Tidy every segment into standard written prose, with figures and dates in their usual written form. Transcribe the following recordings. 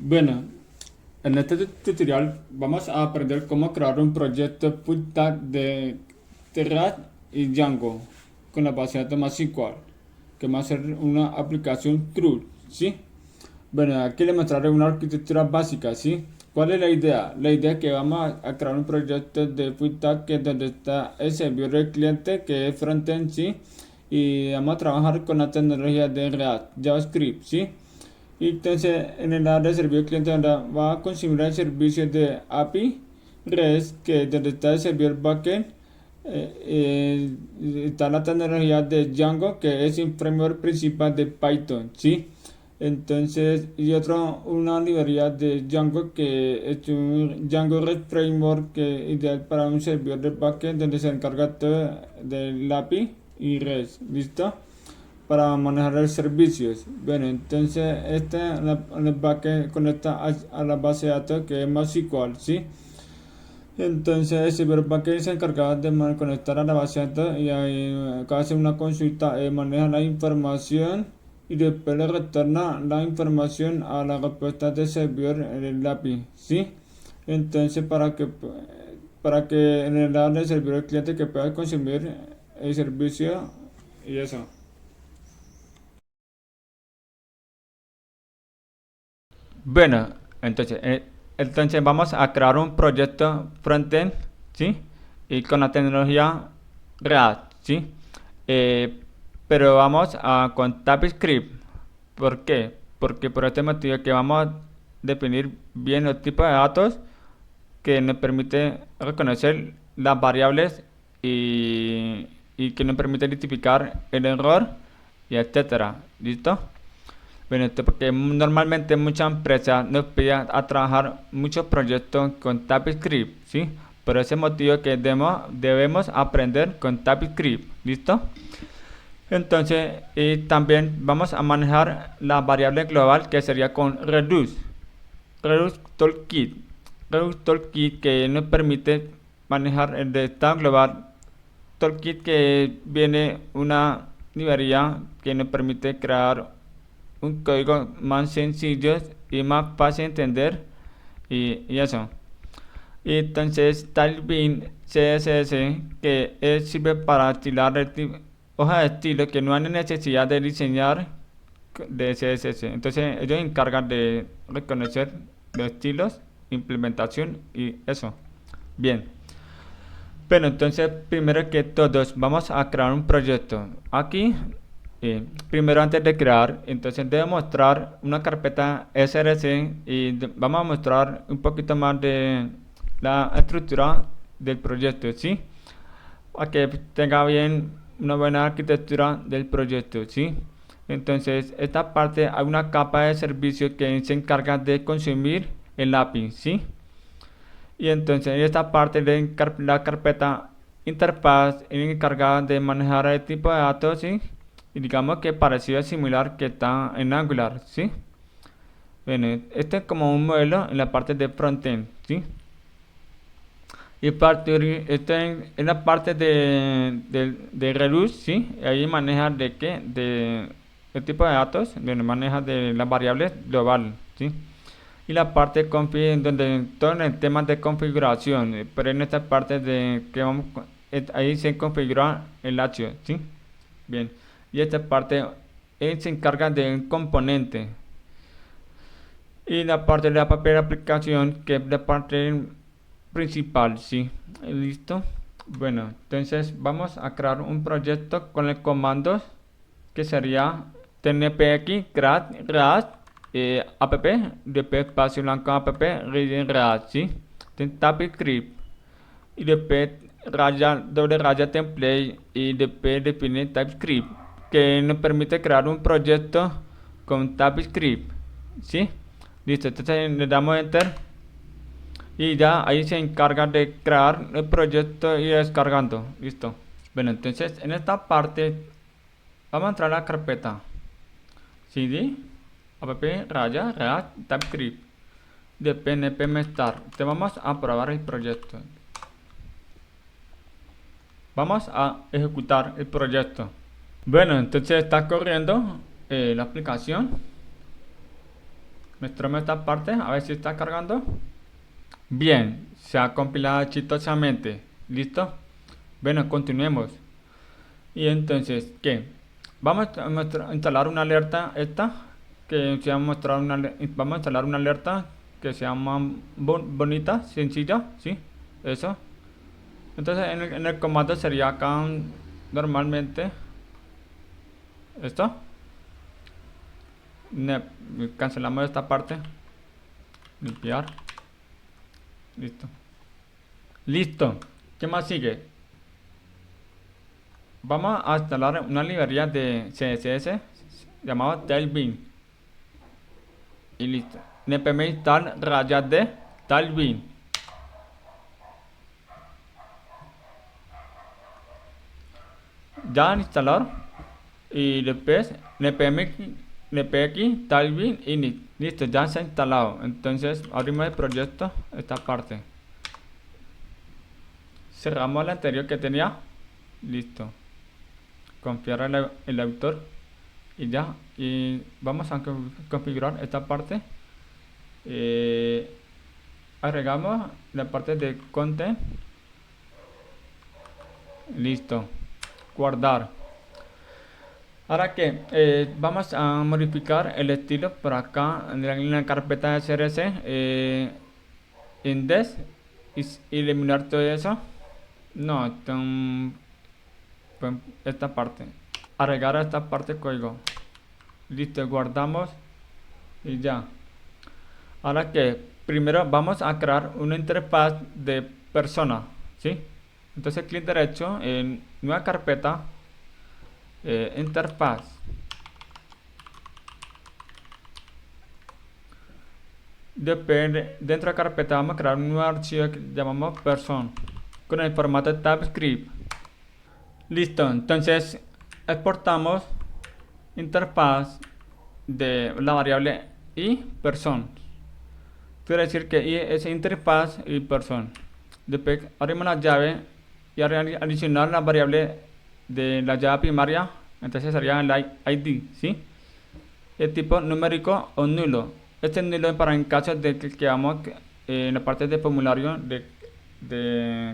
Bueno, en este tutorial vamos a aprender cómo crear un proyecto full stack de Terra y Django con la base de datos MySQL, que va a ser una aplicación CRUD, ¿sí? Bueno, aquí le mostraré una arquitectura básica, ¿sí? ¿Cuál es la idea? La idea es que vamos a crear un proyecto de full stack que es donde está el servidor del cliente, que es frontend, ¿sí? Y vamos a trabajar con la tecnología de React, JavaScript, ¿sí? Y entonces en el área de servicio cliente donde va a consumir el servicio de API REST, que es donde está el servidor backend, está la tecnología de Django, que es un framework principal de Python, ¿sí? Entonces, y otro, una librería de Django que es un Django REST Framework que es ideal para un servidor de backend donde se encarga todo del API y REST, ¿listo? Para manejar los servicios. Bueno, entonces este en el backend conecta a la base de datos que es MySQL, ¿sí? Entonces el server backend se encarga de conectar a la base de datos y ahí hace una consulta, maneja la información y después le retorna la información a la respuesta del servidor en el API, ¿sí? Entonces para que en el lado del servidor cliente que pueda consumir el servicio y eso. Bueno, entonces, entonces vamos a crear un proyecto frontend, ¿sí? Y con la tecnología React, ¿sí? Eh, pero vamos a con TypeScript. ¿Por qué? Porque por este motivo que vamos a definir bien los tipos de datos que nos permite reconocer las variables y que nos permite identificar el error y etcétera. ¿Listo? Bueno, porque normalmente muchas empresas nos piden a trabajar muchos proyectos con TypeScript, ¿sí? Por ese motivo que debemos aprender con TypeScript, ¿listo? Entonces, y también vamos a manejar la variable global que sería con Reduce, Reduce Toolkit, Reduce Toolkit que nos permite manejar el de estado global Toolkit que viene una librería que nos permite crear un código más sencillo y más fácil de entender y eso. Y entonces Tailwind CSS que sirve para estilar hoja de estilo que no hay necesidad de diseñar de CSS. Entonces ellos se encargan de reconocer los estilos, implementación y eso. Bien. Bueno, entonces primero que todos vamos a crear un proyecto. Aquí, primero antes de crear, entonces debo mostrar una carpeta SRC y vamos a mostrar un poquito más de la estructura del proyecto, ¿sí? Para que tenga bien una buena arquitectura del proyecto, ¿sí? Entonces, esta parte hay una capa de servicio que se encarga de consumir el API, ¿sí? Y entonces en esta parte de la carpeta interfaz es encargada de manejar el tipo de datos, ¿sí? Y digamos que parecido similar que está en Angular, ¿sí? Bueno, este es como un modelo en la parte de frontend, ¿sí? Y en la parte de Redux, ¿sí? Ahí maneja de qué, de el tipo de datos, donde maneja de las variables global, ¿sí? Y la parte config donde todo en el tema de configuración, pero en esta parte de que vamos ahí se configura el archivo, ¿sí? Bien. Y esta parte se encarga de un componente y la parte de la papel aplicación que es la parte principal, ¿sí? ¿Listo? Bueno, entonces vamos a crear un proyecto con el comando que sería tnpx create app después espacio blanco app reading react, ¿sí? TypeScript y después raya doble raya template y después define TypeScript que nos permite crear un proyecto con TypeScript, ¿sí? Listo, entonces le damos enter y ya ahí se encarga de crear el proyecto y descargando, listo. Bueno, entonces en esta parte vamos a entrar a la carpeta cd app raya react typescript de pnpm start. Te vamos a probar el proyecto. Vamos a ejecutar el proyecto. Bueno, entonces está corriendo la aplicación. Muéstrame esta parte, a ver si está cargando. Bien, se ha compilado exitosamente. ¿Listo? Bueno, continuemos. Y entonces, ¿qué? Vamos a instalar una alerta esta que se va a mostrar vamos a instalar una alerta que se llama bonita, sencilla, ¿sí? Eso. Entonces en el comando sería acá normalmente esto. Cancelamos esta parte. Limpiar. Listo. Listo. ¿Qué más sigue? Vamos a instalar una librería de CSS llamada Tailwind. Y listo. npm install rayas de Tailwind. Ya instalar. Y después npx Tailwind init. Listo, ya se ha instalado. Entonces abrimos el proyecto, esta parte. Cerramos el anterior que tenía. Listo. Confiar el autor. Y ya. Y vamos a configurar esta parte. Agregamos la parte de content. Listo. Guardar. Ahora que vamos a modificar el estilo por acá en la carpeta de CSS. Index. Y eliminar todo eso. No, esta parte. Agregar a esta parte código. Listo, guardamos. Y ya. Ahora que primero vamos a crear una interfaz de persona, ¿sí? Entonces clic derecho en nueva carpeta, interfaz. Después dentro de la carpeta vamos a crear un nuevo archivo que llamamos person con el formato TypeScript. Listo, entonces exportamos interfaz de la variable y person. Quiere decir que y es interfaz y person. Después abrimos la llave y adicionar la variable de la llave primaria. Entonces sería el ID, ¿sí? El tipo numérico o nulo. Este nulo es para en caso de que vamos en la parte de formulario de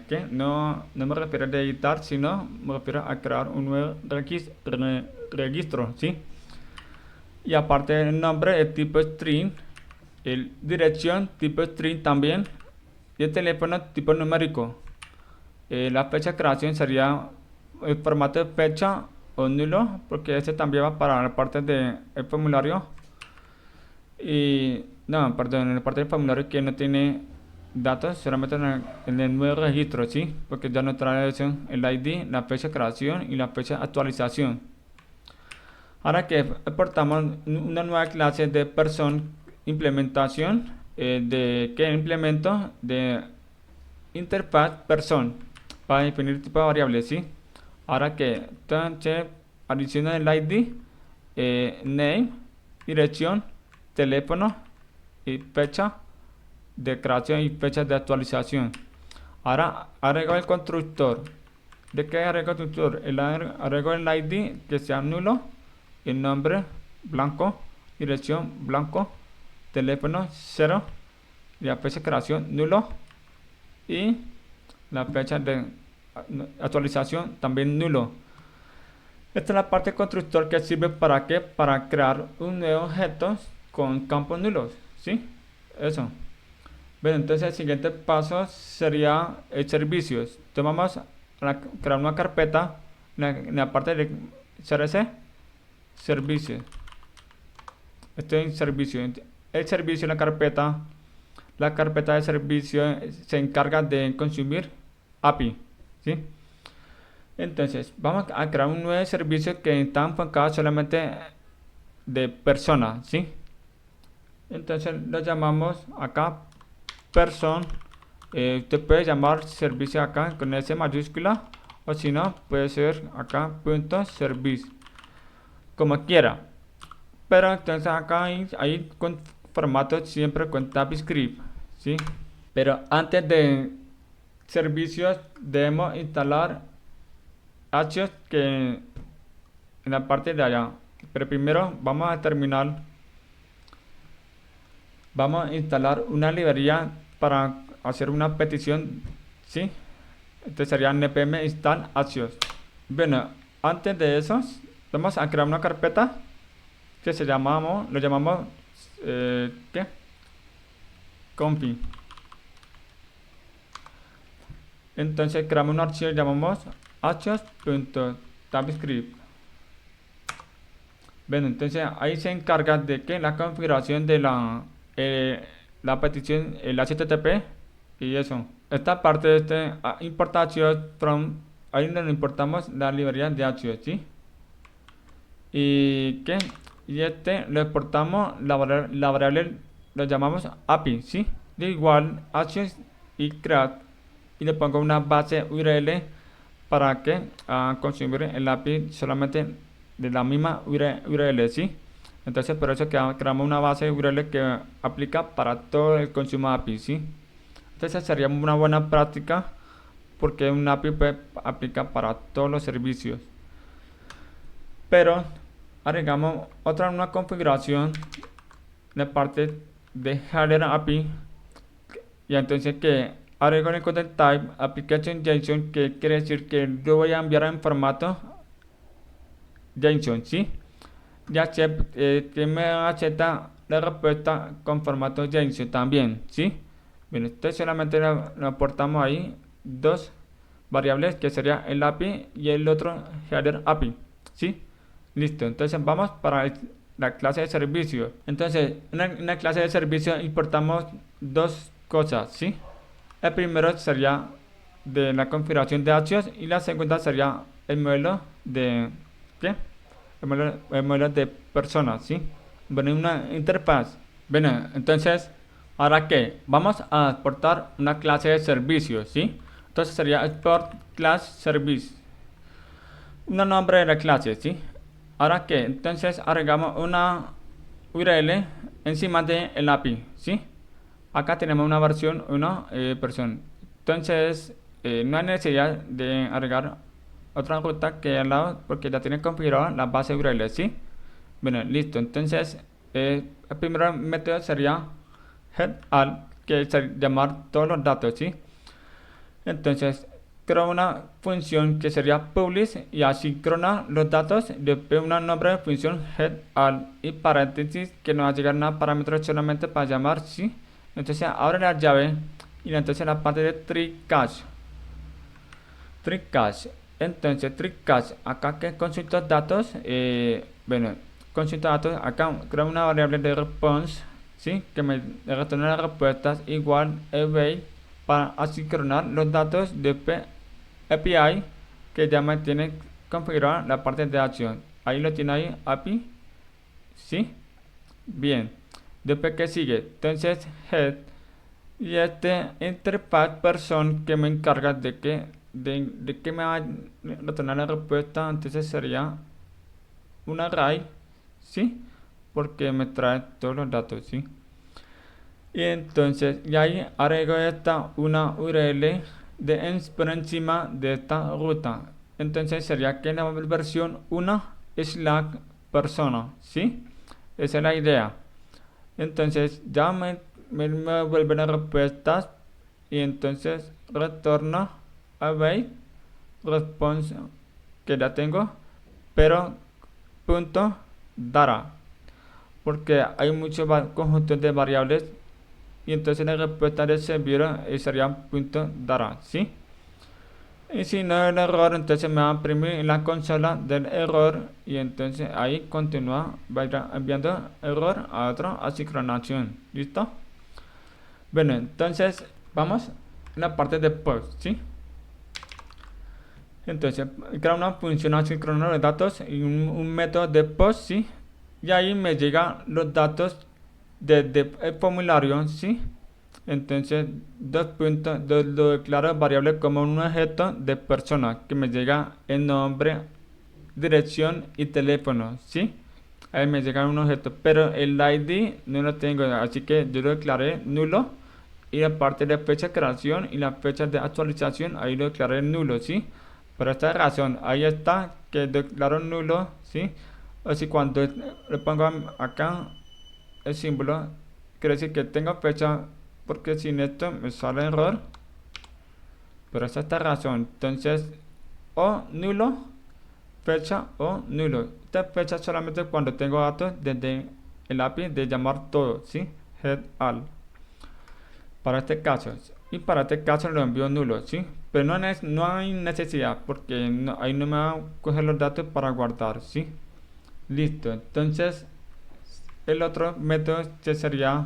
¿qué? No me refiero a editar, sino me refiero a crear un nuevo registro, ¿sí? Y aparte del nombre, el tipo string, el dirección tipo string también, y el teléfono tipo numérico. La fecha de creación sería el formato de fecha o nulo, porque este también va para la parte del formulario. Y no, perdón, en la parte del formulario que no tiene datos, solamente en el nuevo registro, ¿sí? Porque ya no trae eso, el ID, la fecha de creación y la fecha de actualización. Ahora que exportamos una nueva clase de person implementación, de que implemento de interfaz person para definir tipo de variables, ¿sí? Ahora que entonces adiciona el ID, name, dirección, teléfono y fecha de creación y fecha de actualización. Ahora agrego el constructor. ¿De qué agrego el constructor? Agrego el ID que sea nulo, el nombre blanco, dirección blanco, teléfono 0, y la fecha de creación nulo y la fecha de actualización también nulo. Esta es la parte constructor que sirve para qué, para crear un nuevo objeto con campos nulos, ¿sí? Eso. Bueno, entonces el siguiente paso sería servicios. Entonces vamos a crear una carpeta en la parte de CSS, servicios. Estoy en servicio. El servicio, la carpeta de servicio se encarga de consumir API, ¿sí? Entonces vamos a crear un nuevo servicio que está enfocado solamente de persona, ¿sí? Entonces lo llamamos acá person. Usted puede llamar servicio acá con S mayúscula, o si no puede ser acá punto service, como quiera. Pero entonces acá hay con formato siempre con TypeScript, ¿sí? Pero antes de servicios debemos instalar Axios que en la parte de allá. Pero primero vamos a terminar vamos a instalar una librería para hacer una petición, ¿sí? Entonces sería npm install actions. Bueno, antes de eso, vamos a crear una carpeta que lo llamamos, ¿qué? Config. Entonces creamos un archivo y llamamos actions.javascript. Bueno, entonces ahí se encarga de que la configuración de la petición, el HTTP y eso. Esta parte de import actions from, ahí donde importamos la librería de actions, ¿sí? Y lo exportamos, la variable lo llamamos API, ¿sí? De igual actions y create, y le pongo una base URL para que consumir el API solamente de la misma URL, ¿sí? Entonces por eso creamos una base URL que aplica para todo el consumo API, ¿sí? Entonces sería una buena práctica porque un API aplica para todos los servicios. Pero agregamos una configuración en la parte de header API, y entonces que agrego en el content type application JSON, que quiere decir que yo voy a enviar en formato JSON, ¿sí? Ya que me acepta la respuesta con formato JSON también, ¿sí? Bien, entonces solamente le aportamos ahí dos variables, que sería el API y el otro header API, ¿sí? Listo, entonces vamos para la clase de servicio. Entonces en la clase de servicio importamos dos cosas, ¿sí? El primero sería de la configuración de actions y la segunda sería el modelo de ¿qué? El modelo de personas, ¿sí? Bueno, una interfaz. Bueno, entonces, ¿ahora qué? Vamos a exportar una clase de servicio, ¿sí? Entonces sería export class service, un nombre de la clase, ¿sí? ¿Ahora qué? Entonces agregamos una URL encima del API, ¿sí? Acá tenemos una versión, una versión. Entonces, no hay necesidad de agregar otra ruta que al lado, porque ya tiene configurada la base URL, ¿sí? Bueno, listo. Entonces, el primer método sería head que es llamar todos los datos, ¿sí? Entonces, creo una función que sería publish y asíncrona los datos, después un nombre de función head y paréntesis que nos va a llegar una parámetro solamente para llamar, ¿sí? Entonces abre la llave y entonces la parte de tree cache. Entonces tree cache, acá que consulta datos, bueno, consulta datos, acá creo una variable de response, ¿sí? Que me retorna las respuestas igual await para asincronar los datos de API, que ya me tiene configurada la parte de acción. Ahí lo tiene ahí, API, ¿sí? Bien. Después que sigue, entonces head y interfaz person que me encarga de que me va a retornar la respuesta. Entonces sería un array, ¿sí? Porque me trae todos los datos, ¿sí? Y entonces, y ahí agrego una URL por encima de esta ruta. Entonces sería que la versión 1 slash persona, ¿sí? Esa es la idea. Entonces ya me vuelven las respuestas y entonces retorno await response, que ya tengo, pero punto data, porque hay muchos conjuntos de variables, y entonces la respuesta de servidor sería punto data, ¿sí? Y si no hay el error, entonces me va a imprimir en la consola del error, y entonces ahí continúa, va a ir enviando error a otra asincronación. ¿Listo? Bueno, entonces vamos a la parte de post, ¿sí? Entonces, crea una función asíncrona de datos y un método de post, ¿sí? Y ahí me llegan los datos del formulario, ¿sí? Entonces, lo declaro variable como un objeto de persona, que me llega el nombre, dirección y teléfono, ¿sí? Ahí me llega un objeto, pero el ID no lo tengo, así que yo lo declaré nulo, y la parte de fecha de creación y la fecha de actualización, ahí lo declaré nulo, ¿sí? Por esta razón, ahí está, que declaro nulo, ¿sí? Así cuando le pongo acá el símbolo quiere decir que tengo fecha, porque sin esto me sale error. Pero es esta razón. Entonces, o nulo, fecha o nulo. Esta fecha solamente cuando tengo datos desde el API de llamar todo, ¿sí? Head all. Para este caso. Y para este caso lo envío nulo, ¿sí? Pero no hay necesidad porque ahí no me va a coger los datos para guardar, ¿sí? Listo. Entonces, el otro método que sería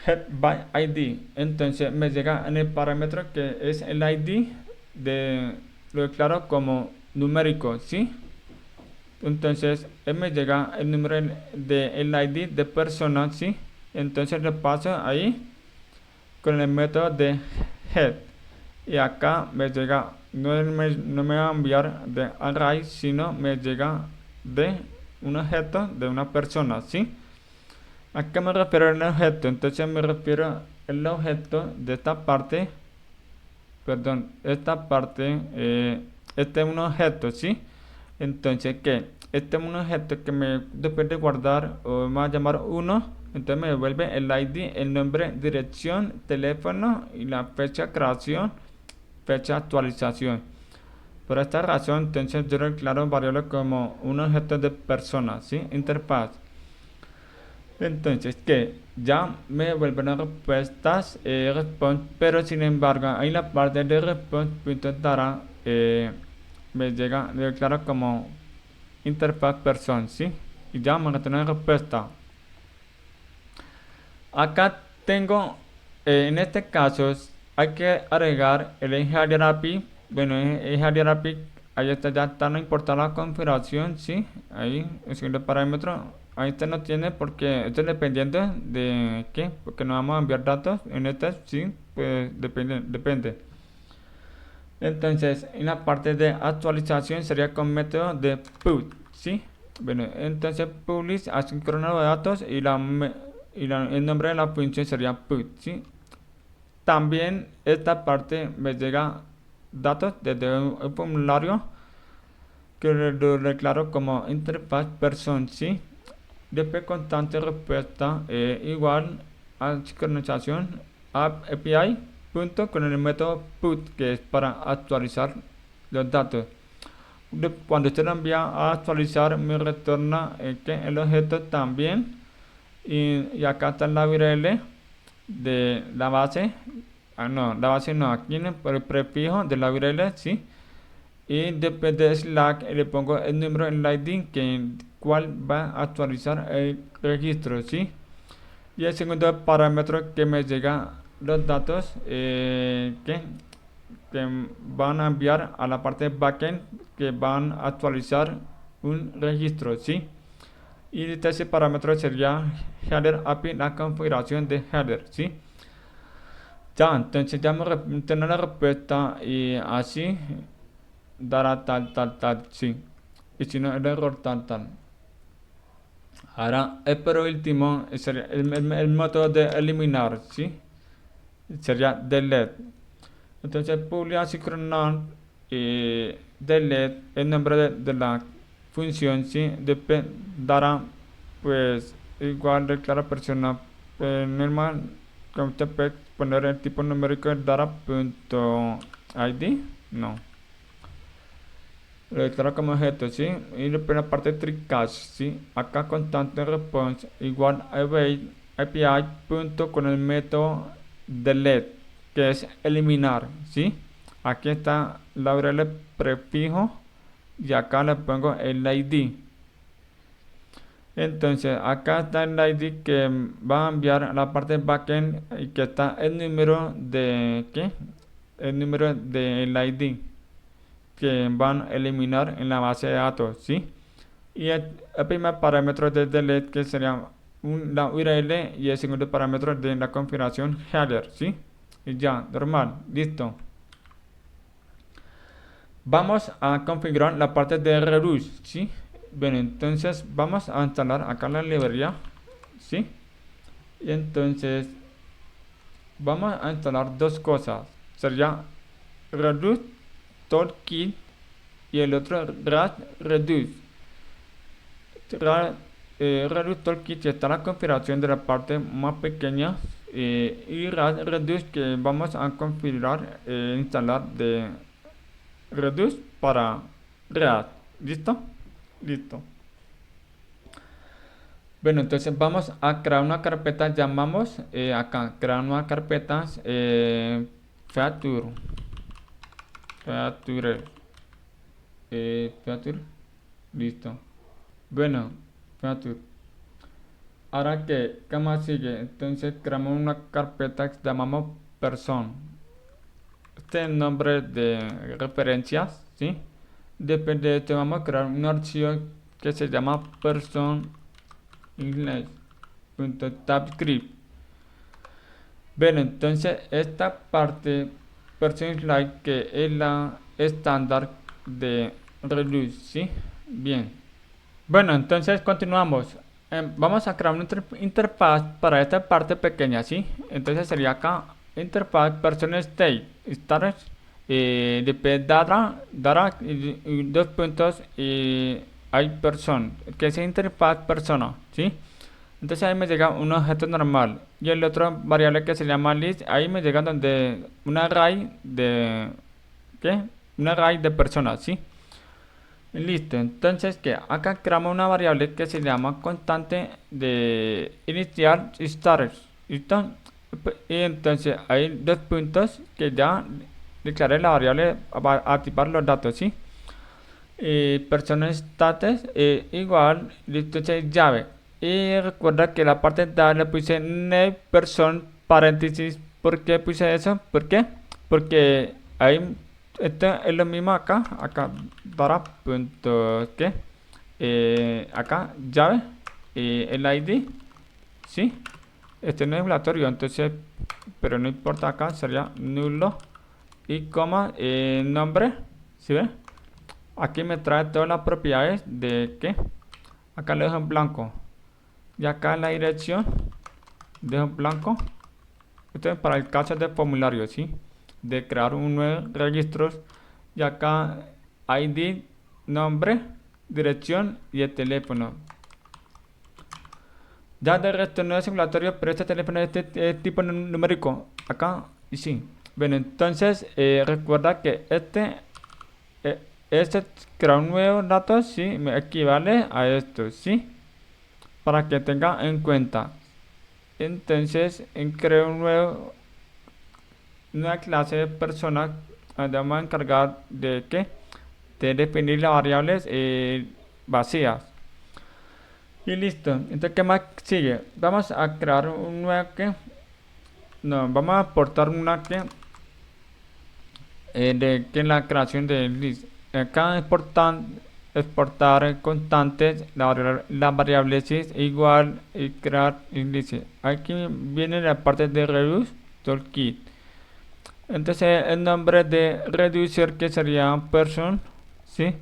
head by ID. Entonces me llega en el parámetro que es el ID lo declaro como numérico, ¿sí? Entonces me llega el número del ID de persona, ¿sí? Entonces le paso ahí con el método de head. Y acá me llega, no me va a enviar de array, sino me llega de un objeto de una persona, ¿sí? ¿A qué me refiero al objeto? Entonces me refiero al objeto de esta parte, perdón, esta parte, este es un objeto, ¿sí? Entonces, ¿qué? Este es un objeto que después de guardar, o me va a llamar uno, entonces me devuelve el ID, el nombre, dirección, teléfono y la fecha de creación, fecha de actualización. Por esta razón, entonces yo declaro variable como un objeto de persona, ¿sí? Interfaz. Entonces, que ya me devuelven las respuestas, response, pero sin embargo, ahí la parte de response.data me llega, le declaro como interfaz person, ¿sí? Y ya me retorna la respuesta. Acá tengo, en este caso, hay que agregar el Header API. Bueno, el Header API, ahí está, ya está, no importa la configuración, ¿sí? Ahí, el segundo parámetro. Ahí este no tiene porque esto es dependiente de qué, porque no vamos a enviar datos en este, sí, pues depende. Entonces, en la parte de actualización sería con método de put, ¿sí? Bueno, entonces publish asíncrono de datos y el nombre de la función sería put, ¿sí? También esta parte me llega datos desde un formulario que lo declaro como interfaz person, ¿sí? Después constante respuesta igual a sincronización API punto con el método put que es para actualizar los datos. Cuando usted lo envía a actualizar me retorna que el objeto también y acá está la URL de la base. No, la base no, aquí en el prefijo de la URL, sí. Y después de Slack le pongo el número en el ID que cual va a actualizar el registro, ¿sí? Y el segundo parámetro que me llega los datos que van a enviar a la parte backend que van a actualizar un registro, ¿sí? Y el tercer parámetro sería header API, la configuración de header, ¿sí? Ya, entonces ya me tener la respuesta y así dará tal, sí. Y si no, el error tal. Ahora, el por último sería el método de eliminar, ¿sí? Sería delete. Entonces, publica sincronar y delete el nombre de la función, ¿sí? Dará, pues, igual declara persona normal, como usted puede poner el tipo numérico de data.id, no. Lo declaro como objeto, ¿sí? Y después la parte tricache, ¿sí? Acá constante response igual a await API punto con el método delete, que es eliminar, ¿sí? Aquí está la URL prefijo y acá le pongo el ID. Entonces, acá está el ID que va a enviar a la parte backend y que está el número de, ¿qué? El número del ID que van a eliminar en la base de datos, ¿sí? Y el primer parámetro de delete que sería la URL y el segundo parámetro de la configuración header, ¿sí? Y ya, normal, listo. Vamos a configurar la parte de Redux, ¿sí? Bueno, entonces vamos a instalar acá la librería, ¿sí? Y entonces vamos a instalar dos cosas. Sería Redux Toolkit y el otro Redux. Reduce Toolkit ya está la configuración de la parte más pequeña y Reduce que vamos a configurar, instalar de Reduce para React. ¿Listo? Listo. Bueno, entonces vamos a crear una carpeta, llamamos acá, crear una carpeta feature, feature, feature, listo. Bueno, feature. Ahora que, ¿qué más sigue? Entonces creamos una carpeta que llamamos person. Este es el nombre de referencias, ¿sí? Depende de esto vamos a crear un archivo que se llama person inline.typescript. Bueno, entonces esta parte person inline que es la estándar de Reduce, ¿sí? Bien. Bueno, entonces continuamos. Vamos a crear una interfaz para esta parte pequeña, ¿sí? Entonces sería acá interfaz person state start dp data y dos puntos y hay person que es interfaz persona, ¿sí? Entonces ahí me llega un objeto normal y el otro variable que se llama list, ahí me llega donde un array de ¿qué? Un array de personas, ¿sí? Listo, entonces que acá creamos una variable que se llama constante de inicial start. ¿Listo? Y entonces hay dos puntos que ya declaré la variable para activar los datos, ¿sí? Persona status igual, listo, entonces llave. Y recuerda que la parte de le puse name person paréntesis. ¿Por qué puse eso? ¿Por qué? Porque hay esto es lo mismo acá dara punto que acá llave el ID, ¿sí? Este no es aleatorio, entonces pero no importa, acá sería nulo y coma nombre, ¿sí ve? Aquí me trae todas las propiedades de que acá lo dejo en blanco y acá en la dirección dejo en blanco. Esto es para el caso de formulario, ¿sí? De crear un nuevo registro y acá ID, nombre, dirección y el teléfono. Ya de resto no es obligatorio, pero este teléfono es de tipo numérico acá y sí. Bueno, entonces recuerda que este crear un nuevo dato, sí, me equivale a esto, sí, para que tenga en cuenta. Entonces creo una clase de persona donde vamos a encargar de que de definir las variables vacías y listo. Entonces qué más sigue, vamos a crear un nuevo que no vamos a aportar una que de que la creación de list acá exportar constantes la variable is igual y crear índice. Aquí viene la parte de reduce toolkit. Entonces el nombre de reducer que sería person, ¿sí?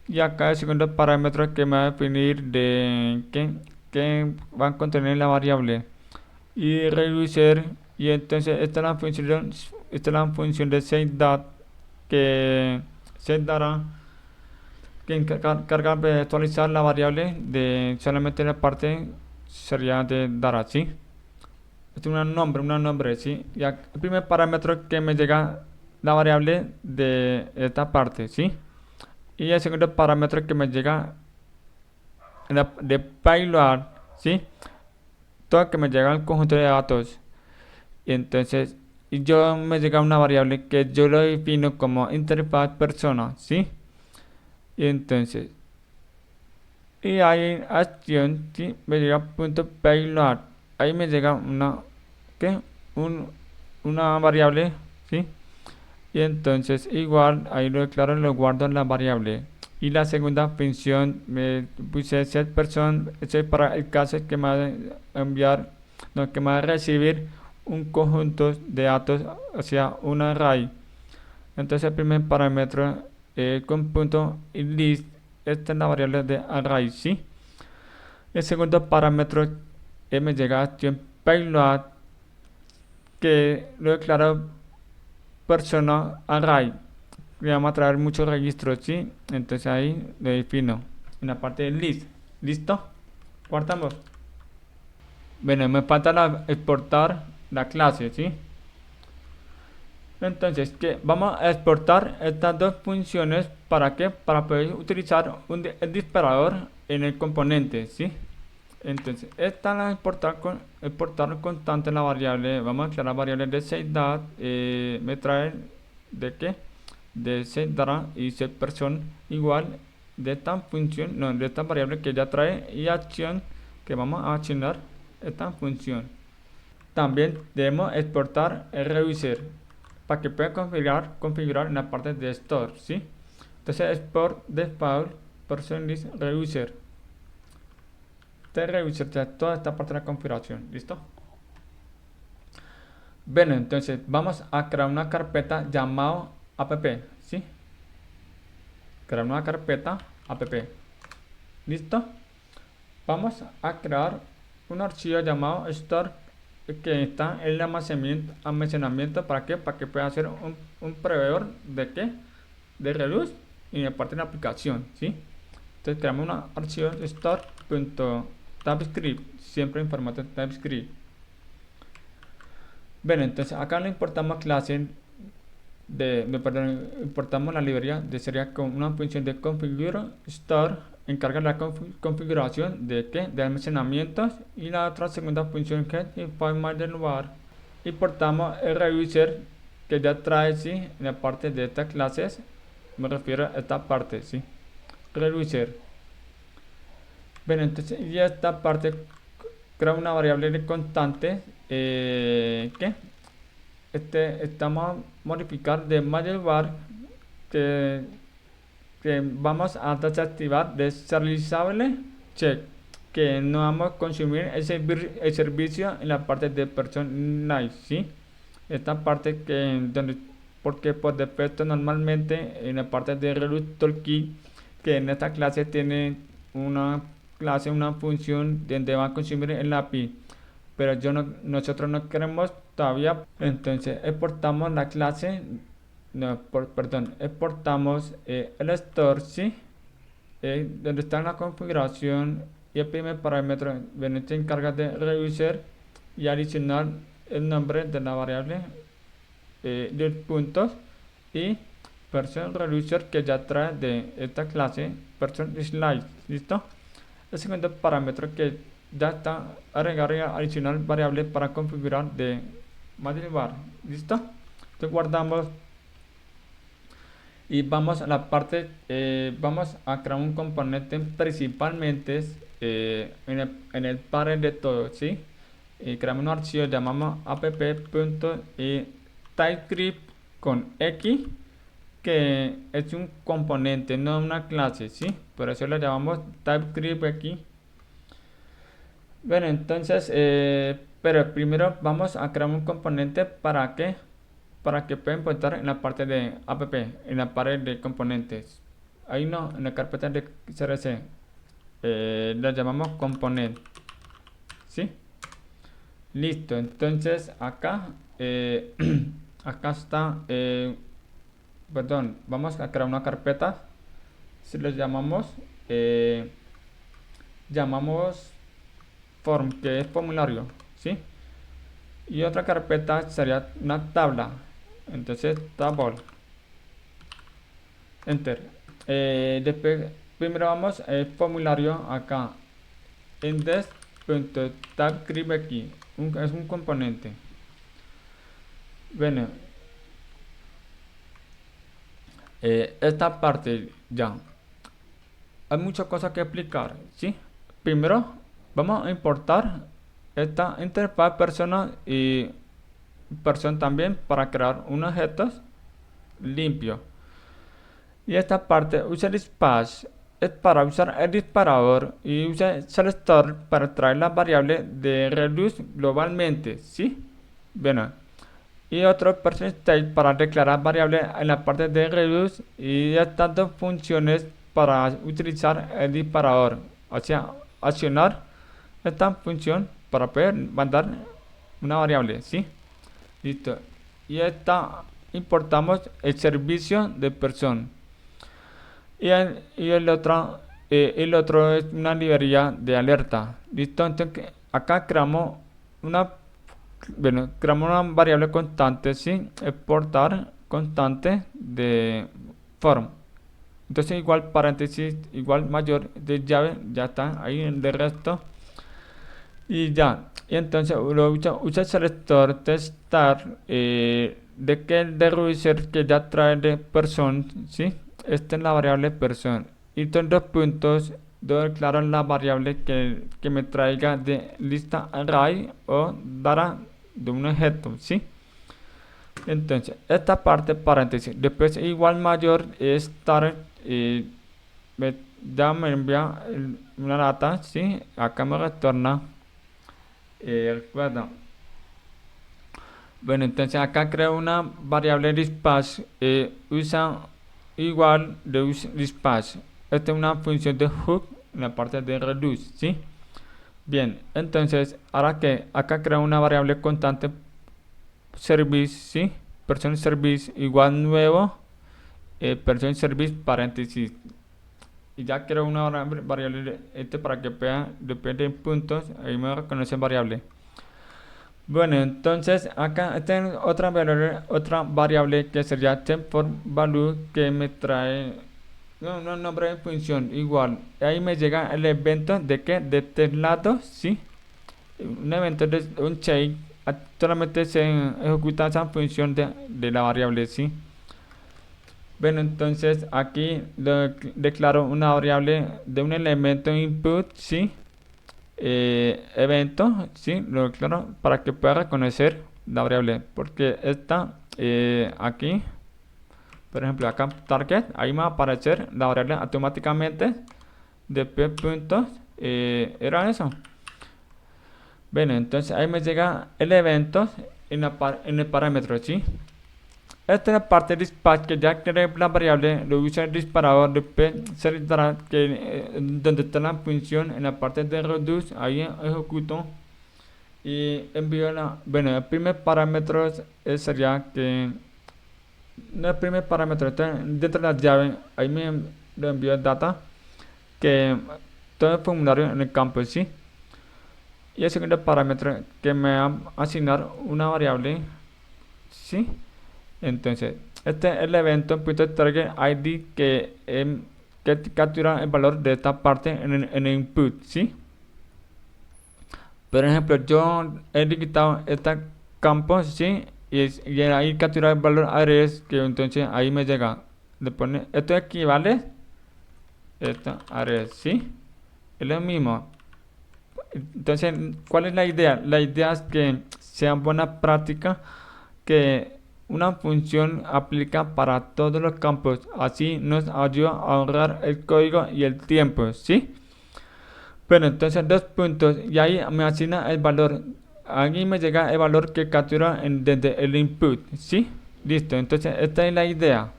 Y acá el segundo parámetro que me va a definir de que va a contener la variable y reducer. Y entonces esta es la función de setDat que se dará que encarga de actualizar la variable de solamente la parte sería de dará, ¿sí? Es un nombre, ¿sí? Y el primer parámetro que me llega la variable de esta parte, ¿sí? Y el segundo parámetro que me llega de payload, ¿sí? Todo que me llega al conjunto de datos. Y entonces yo me llega una variable que yo lo defino como interfaz persona, ¿sí? Y entonces y hay acción, ¿sí? Me llega punto payload, ahí me llega una variable, ¿sí? Y entonces igual ahí lo declaro, lo guardo en la variable. Y la segunda función me puse set person, ese es para el caso que me va a enviar, no, que me va a recibir un conjunto de datos, o sea, un array. Entonces el primer parámetro con punto y list, esta es la variable de array, ¿sí? El segundo parámetro me llega acción payload, que lo declaro persona array, que vamos a traer muchos registros, ¿sí? Entonces ahí lo defino en la parte de list. ¿Listo? Guardamos. Bueno, me falta exportar la clase, ¿sí? Entonces, ¿qué? Vamos a exportar estas dos funciones. ¿Para qué? Para poder utilizar el disparador en el componente, ¿sí? Entonces, esta la exportar constante la variable. Vamos a declarar la variable de setDat. Me trae de qué? De setData y setPerson igual de esta función, no, de esta variable que ya trae y acción que vamos a accionar esta función. También debemos exportar el reducer para que pueda configurar en la parte de store, ¿sí? Entonces export default person list reducer. Reducer toda esta parte de la configuración, ¿listo? Bueno, entonces vamos a crear una carpeta llamada app, ¿sí? Crear una carpeta app, ¿listo? Vamos a crear un archivo llamado store que está en el almacenamiento. ¿Para qué? Para que pueda hacer un proveedor de qué? De reduce y de parte de la aplicación, ¿sí? Entonces creamos un archivo store.typescript, siempre en formato TypeScript. Bueno, entonces acá le importamos clase importamos la librería de sería con una función de configure store encarga la configuración de qué, de almacenamientos, y la otra segunda función que es define del lugar. Importamos el reducer que ya trae, sí, en la parte de estas clases, me refiero a esta parte, sí, reducer. Bueno, entonces y esta parte crea una variable de constante que estamos a modificar de var que vamos a desactivar deserializable check, que no vamos a consumir el servicio en la parte de personalize, ¿sí? Esta parte porque por defecto normalmente en la parte de reductor key, que en esta clase tiene una clase, una función donde va a consumir el API, pero nosotros no queremos todavía. Entonces exportamos la clase, no, perdón, exportamos el store, ¿sí? Donde está la configuración y el primer parámetro. Bueno, se encarga de reducir y adicionar el nombre de la variable de puntos y person reducer que ya trae de esta clase person slice, ¿listo? El segundo parámetro que ya está agregar adicional variable para configurar de var, ¿listo? Entonces guardamos y vamos a la parte, vamos a crear un componente principalmente en el panel de todo, ¿sí? Creamos un archivo, llamamos app.typescript con x, que es un componente, no una clase, ¿sí? Por eso le llamamos TypeScript aquí. Bueno, entonces, pero primero vamos a crear un componente para que puedan importar en la parte de app, en la pared de componentes. Ahí no, en la carpeta de CRC, lo llamamos component, ¿sí? Listo, entonces acá, acá está, perdón, vamos a crear una carpeta, si lo llamamos, form, que es formulario, ¿sí? Y otra carpeta sería una tabla, entonces table, enter. Después, primero vamos al formulario acá, index.typescript aquí, es un componente. Bueno, esta parte ya hay muchas cosas que explicar, ¿sí? Primero vamos a importar esta interfaz persona y persona también para crear unos objetos limpios. Y esta parte usa el dispatch es para usar el disparador y usa selector para traer las variables de reduce globalmente, ¿sí? Bueno, y otro person state para declarar variables en la parte de reduce, y estas dos funciones para utilizar el disparador, o sea, accionar esta función para poder mandar una variable, ¿sí? Listo. Y esta importamos el servicio de persona y el otro el otro es una librería de alerta. ¿Listo? Entonces acá creamos una variable constante, ¿sí? Exportar constante de form. Entonces igual paréntesis, igual mayor de llave, ya está ahí en el resto. Y ya, y entonces usa el selector testar de que el de reducer que ya trae de person, ¿sí? Esta es la variable person. Y estos dos puntos declaro la variable que me traiga de lista array o dará de un objeto, ¿sí? Entonces, esta parte paréntesis, después igual mayor es start, ya me envía una data, ¿sí? Acá me retorna. Recuerda. Bueno, entonces acá creo una variable dispatch, usa igual de dispatch. Esta es una función de hook en la parte de reduce, ¿sí? Bien, entonces ahora que acá creo una variable constante service, ¿sí? Person service igual nuevo, person service paréntesis. Y ya creo una variable para que vea, depende de puntos, ahí me reconoce variable. Bueno, entonces acá tengo otra variable que sería temp for value que me trae no nombre de función igual. Ahí me llega el evento de que de este lado, sí, un evento de un check solamente se ejecuta esa función de la variable, sí. Bueno, entonces aquí declaro una variable de un elemento input, sí, evento, sí, lo declaro para que pueda reconocer la variable, porque esta aquí, por ejemplo, acá target, ahí me va a aparecer la variable automáticamente de p puntos, era eso. Bueno, entonces ahí me llega el evento en el parámetro, sí. Esta es la parte de dispatch que ya creé la variable, lo usa el disparador de p selectará que donde está la función en la parte de reduce, ahí ejecuto y envío bueno, el primer parámetro sería que no, el primer parámetro está dentro de la llave, ahí me lo envío el data que todo el formulario en el campo, sí. Y el segundo parámetro que me va a asignar una variable, sí. Entonces, este es el evento .target ID que captura el valor de esta parte en el input, ¿sí? Por ejemplo, yo he quitado este campo, ¿sí? Y ahí captura el valor address, que entonces ahí me llega. Le pone, esto equivale, esto address, ¿sí? Es lo mismo. Entonces, ¿cuál es la idea? La idea es que sea buena práctica que una función aplica para todos los campos, así nos ayuda a ahorrar el código y el tiempo, ¿sí? Bueno, entonces dos puntos y ahí me asigna el valor, aquí me llega el valor que captura desde el input, ¿sí? Listo, entonces esta es la idea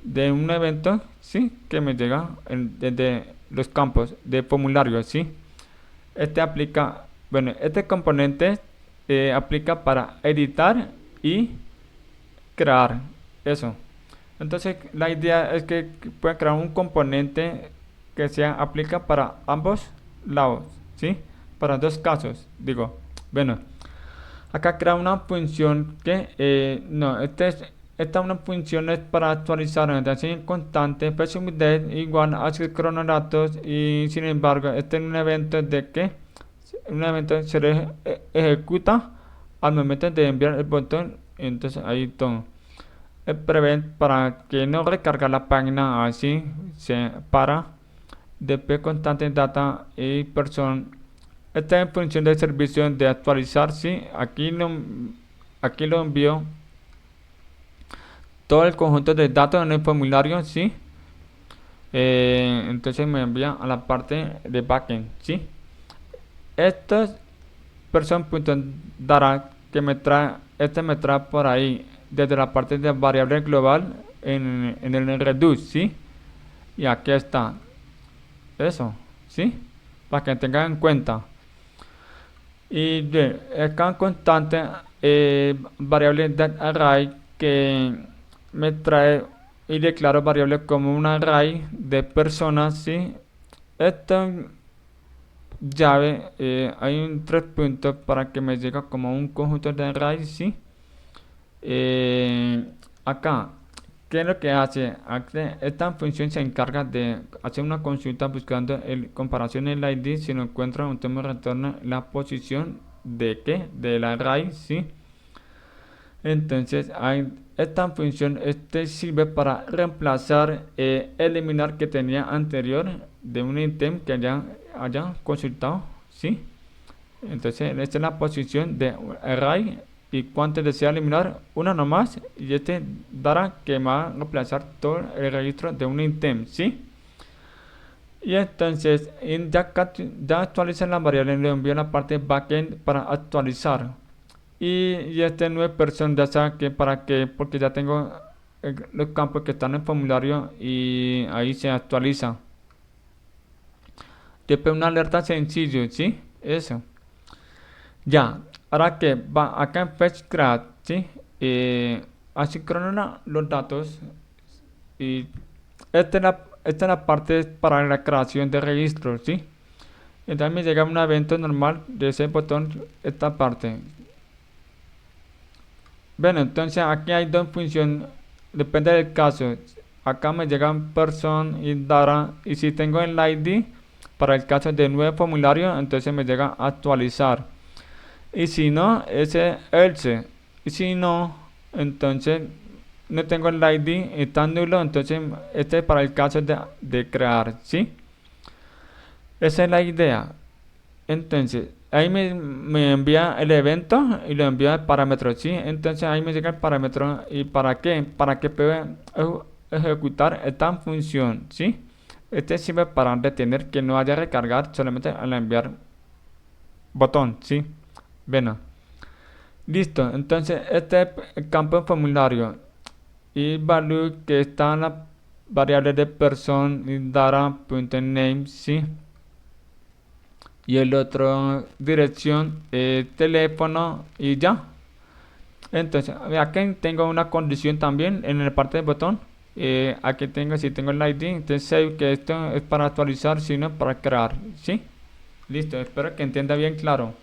de un evento, ¿sí? Que me llega desde los campos de formulario, ¿sí? Este aplica, bueno, este componente aplica para editar y crear eso. Entonces la idea es que pueda crear un componente que se aplica para ambos lados, ¿sí? Para dos casos, digo. Bueno, acá crea una función que no, esta una función es para actualizar entonces constante presumidad igual a cronodatos y sin embargo este es un evento de que un evento se ejecuta al momento de enviar el botón, entonces ahí todo prevé para que no recarga la página, así se para dp constante data y person. Esta es función de servicio de actualizar, sí, aquí lo envío todo el conjunto de datos en el formulario, sí. Entonces me envía a la parte de backend, sí. Estos person.dará que me trae, me trae por ahí desde la parte de variable global en el reduce, ¿sí? Y aquí está eso, ¿sí? Para que tengan en cuenta. Y de acá constante variable that array que me trae y declaro variable como un array de personas, ¿sí? esta llave hay un 3 puntos para que me llegue como un conjunto de array, ¿sí? Acá, ¿qué es lo que hace? Esta función se encarga de hacer una consulta buscando comparación en el ID. Si no encuentra, entonces me retorna la posición de qué, del array, ¿sí? Entonces, esta función sirve para reemplazar, eliminar que tenía anterior de un ítem que haya consultado, ¿sí? Entonces, esta es la posición de array y cuánto desea eliminar, una nomás, y este dará que va a reemplazar todo el registro de un ítem, ¿sí? Y entonces, ya actualiza la variable, le envío la parte backend para actualizar. Y este nueve person ya sabe que para qué, porque ya tengo los campos que están en el formulario y ahí se actualiza. Después una alerta sencillo, ¿sí? Eso. Ya, ahora que va acá en Fetch Grad, ¿sí? Asincrona los datos y esta es la parte para la creación de registros, ¿sí? Entonces me llega un evento normal de ese botón, esta parte. Bueno, entonces aquí hay dos funciones, depende del caso. Acá me llegan person y data, y si tengo el ID para el caso de nuevo formulario, entonces me llega actualizar. Y si no, ese else. Y si no, entonces no tengo el ID, está nulo, entonces este es para el caso de crear, ¿sí? Esa es la idea. Entonces, ahí me envía el evento y lo envía el parámetro, ¿sí? Entonces ahí me llega el parámetro. ¿Y para qué? Para que pueda ejecutar esta función, ¿sí? Este sirve para detener que no haya recargar solamente al enviar botón, ¿sí? Bueno, listo. Entonces, este es el campo de formulario. Y value que está en la variable de person y data.name, ¿sí? Y el otro dirección, teléfono y ya. Entonces aquí tengo una condición también en la parte del botón. Aquí tengo, si tengo el ID, entonces save, que esto es para actualizar, sino para crear, ¿sí? Listo, espero que entienda bien claro.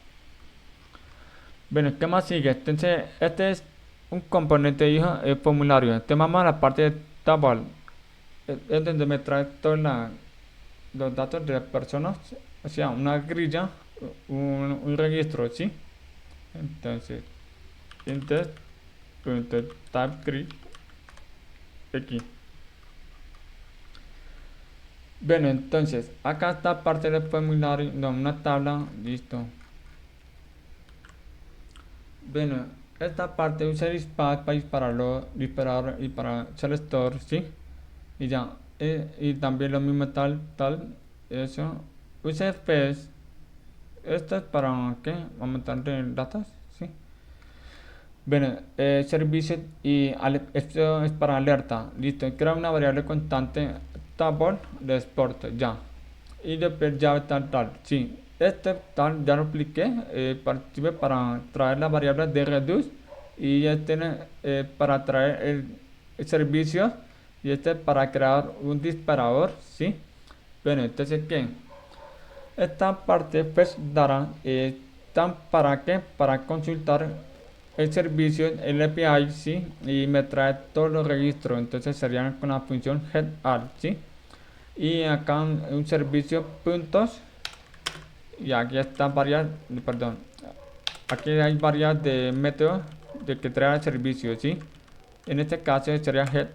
Bueno, ¿qué más sigue? Entonces este es un componente hijo, el formulario. Entonces vamos a la parte de table, es donde me trae todos los datos de las personas, o sea, una grilla, un registro, ¿sí? Entonces, index.typescript aquí. Bueno, entonces, acá está parte del formulario, no, una tabla, listo. Bueno, esta parte usa el dispatch para disparar y para hacer store, ¿sí? Y ya, y también lo mismo tal, eso. Usa fs, esto es para, ¿qué? Aumentar de datos, ¿sí? Bueno, servicio y esto es para alerta. Listo, crea una variable constante table de export, ya. Y después ya tal. Sí, este tal ya lo expliqué. Sirve para traer la variable de reduce. Y este para traer el servicio. Y este para crear un disparador, ¿sí? Bueno, entonces, ¿qué? Esta parte pues dará, para qué, para consultar el servicio, el API, ¿sí? Y me trae todos los registros, entonces serían con la función head ¿sí? Y acá un servicio puntos, y aquí está varias, perdón, aquí hay varias de métodos de que trae el servicio, ¿sí? En este caso sería head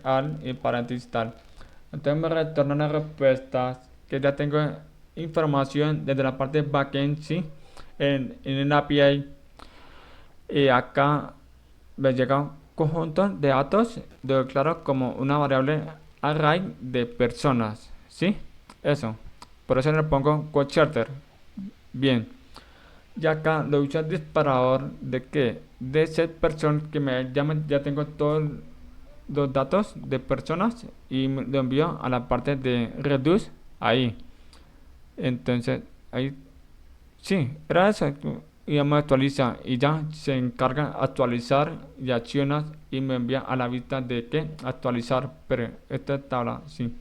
y paréntesis tal. Entonces me retorna una respuesta que ya tengo información desde la parte de backend, ¿sí? En el API. Y acá me llega un conjunto de datos, lo declaro como una variable array de personas, ¿sí? Eso. Por eso le pongo quote. Bien. Y acá lo uso el disparador de que de set person que me llama, ya tengo todos los datos de personas y lo envío a la parte de reduce ahí. Entonces ahí sí, era eso. Y ya me actualiza y ya se encarga de actualizar y accionas y me envía a la vista de que actualizar, pero esta tabla, sí.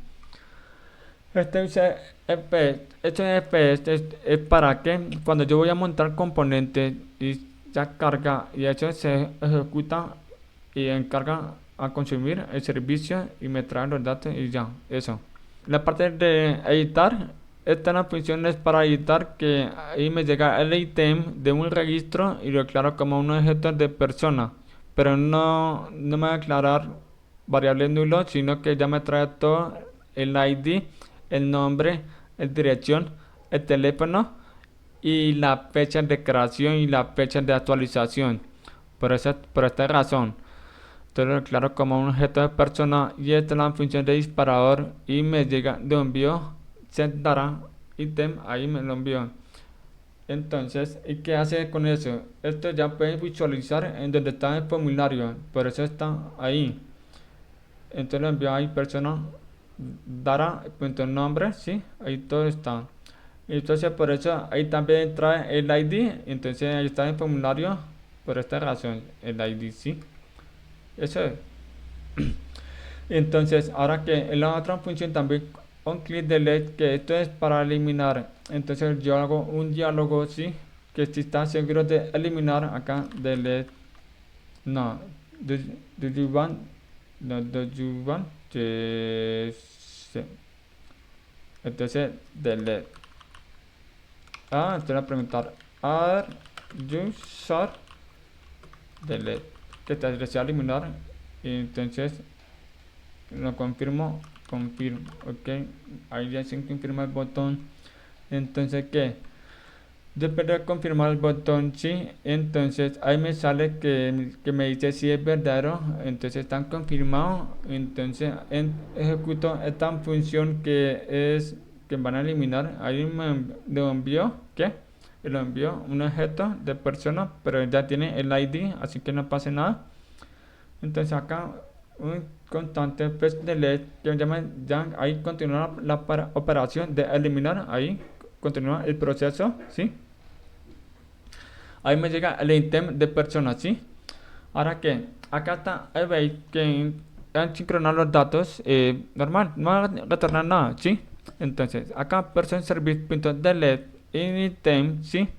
Este dice FPS. Este FPS es para que cuando yo voy a montar componentes y ya carga y eso se ejecuta y encarga a consumir el servicio y me trae los datos y ya, eso. La parte de editar, esta la función es para editar que ahí me llega el ítem de un registro y lo declaro como un objeto de persona, pero no me va a declarar variable nulo, sino que ya me trae todo el ID, el nombre, la dirección, el teléfono y la fecha de creación y la fecha de actualización. Por esta razón, entonces lo declaro como un objeto de persona y esta es la función de disparador y me llega de envío set dará ítem, ahí me lo envió. Entonces, ¿y qué hace con eso? Esto ya puedes visualizar en donde está el formulario, por eso está ahí. Entonces lo envío ahí persona dará punto nombre, sí, ahí todo está. Entonces por eso ahí también trae el ID, entonces ahí está el formulario, por esta razón, el ID, sí. Eso es. Entonces, ahora que en la otra función también un clic delete, que esto es para eliminar. Entonces yo hago un diálogo, sí, que si está seguro de eliminar acá delete. No, do you want? No, do you want? Sí. Entonces delete. Entonces voy a preguntar, are you sure? Delete. Que te desea eliminar. Y entonces lo confirmo, ok, ahí ya se confirma el botón. Entonces ¿qué? Después de confirmar el botón sí, entonces ahí me sale que me dice si es verdadero, entonces están confirmados. Entonces ejecuto esta función que es que van a eliminar. Ahí me envió ¿qué? Y lo envió un objeto de persona, pero ya tiene el ID, así que no pasa nada. Entonces acá un constante pues delete que ya ahí continúa la operación de eliminar, ahí continúa el proceso, ¿sí? Ahí me llega el ítem de persona, ¿sí? Ahora que acá está, ahí veis que han sincronado los datos, normal, no va a retornar nada, ¿sí? Entonces acá person service.delete ítem, ¿sí?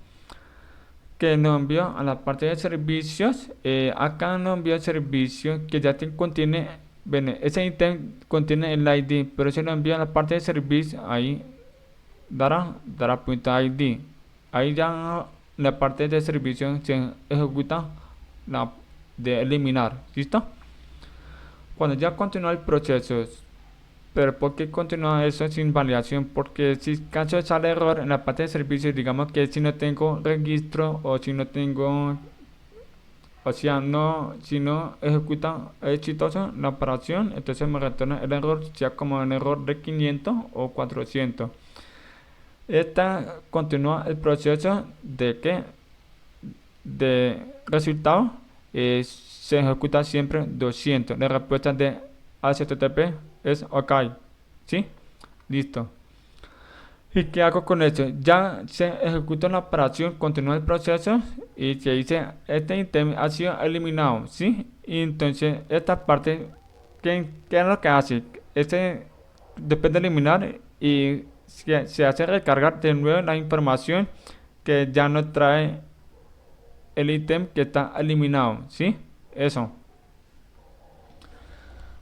Que nos envió a la parte de servicios. Acá nos envió el servicio que ya contiene, bueno, ese ítem contiene el ID, pero se lo envía a la parte de servicio, ahí dará punto ID. Ahí ya la parte de servicio se ejecuta la de eliminar, ¿listo? Cuando ya continúa el proceso, pero ¿por qué continúa eso sin validación? Porque si caso sale error en la parte de servicios, digamos que si no tengo registro o si no tengo, o sea, no, si no ejecuta exitoso la operación, entonces me retorna el error, sea como un error de 500 o 400. Esta continúa el proceso de que de resultado se ejecuta siempre 200. La respuesta de HTTP es OK, ¿sí? Listo. ¿Y qué hago con esto? Ya se ejecuta la operación, continúa el proceso y se dice, este ítem ha sido eliminado, ¿sí? Y entonces esta parte, ¿qué es lo que hace? Este, después de eliminar y se hace recargar de nuevo la información que ya no trae el ítem que está eliminado, ¿sí? Eso.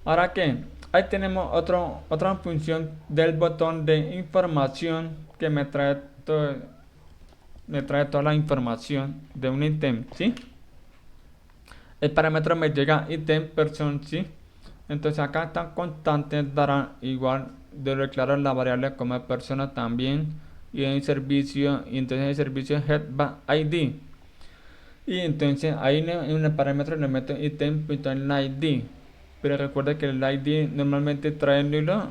Ahora que ahí tenemos otra función del botón de información que me trae toda la información de un ítem, ¿sí? El parámetro me llega ítem person, ¿sí? Entonces acá están constantes, dará igual de declarar la variable como persona también y en servicio, y entonces el servicio head va ID. Y entonces ahí en el parámetro le meto ítem.id. Pero recuerda que el ID normalmente trae nulo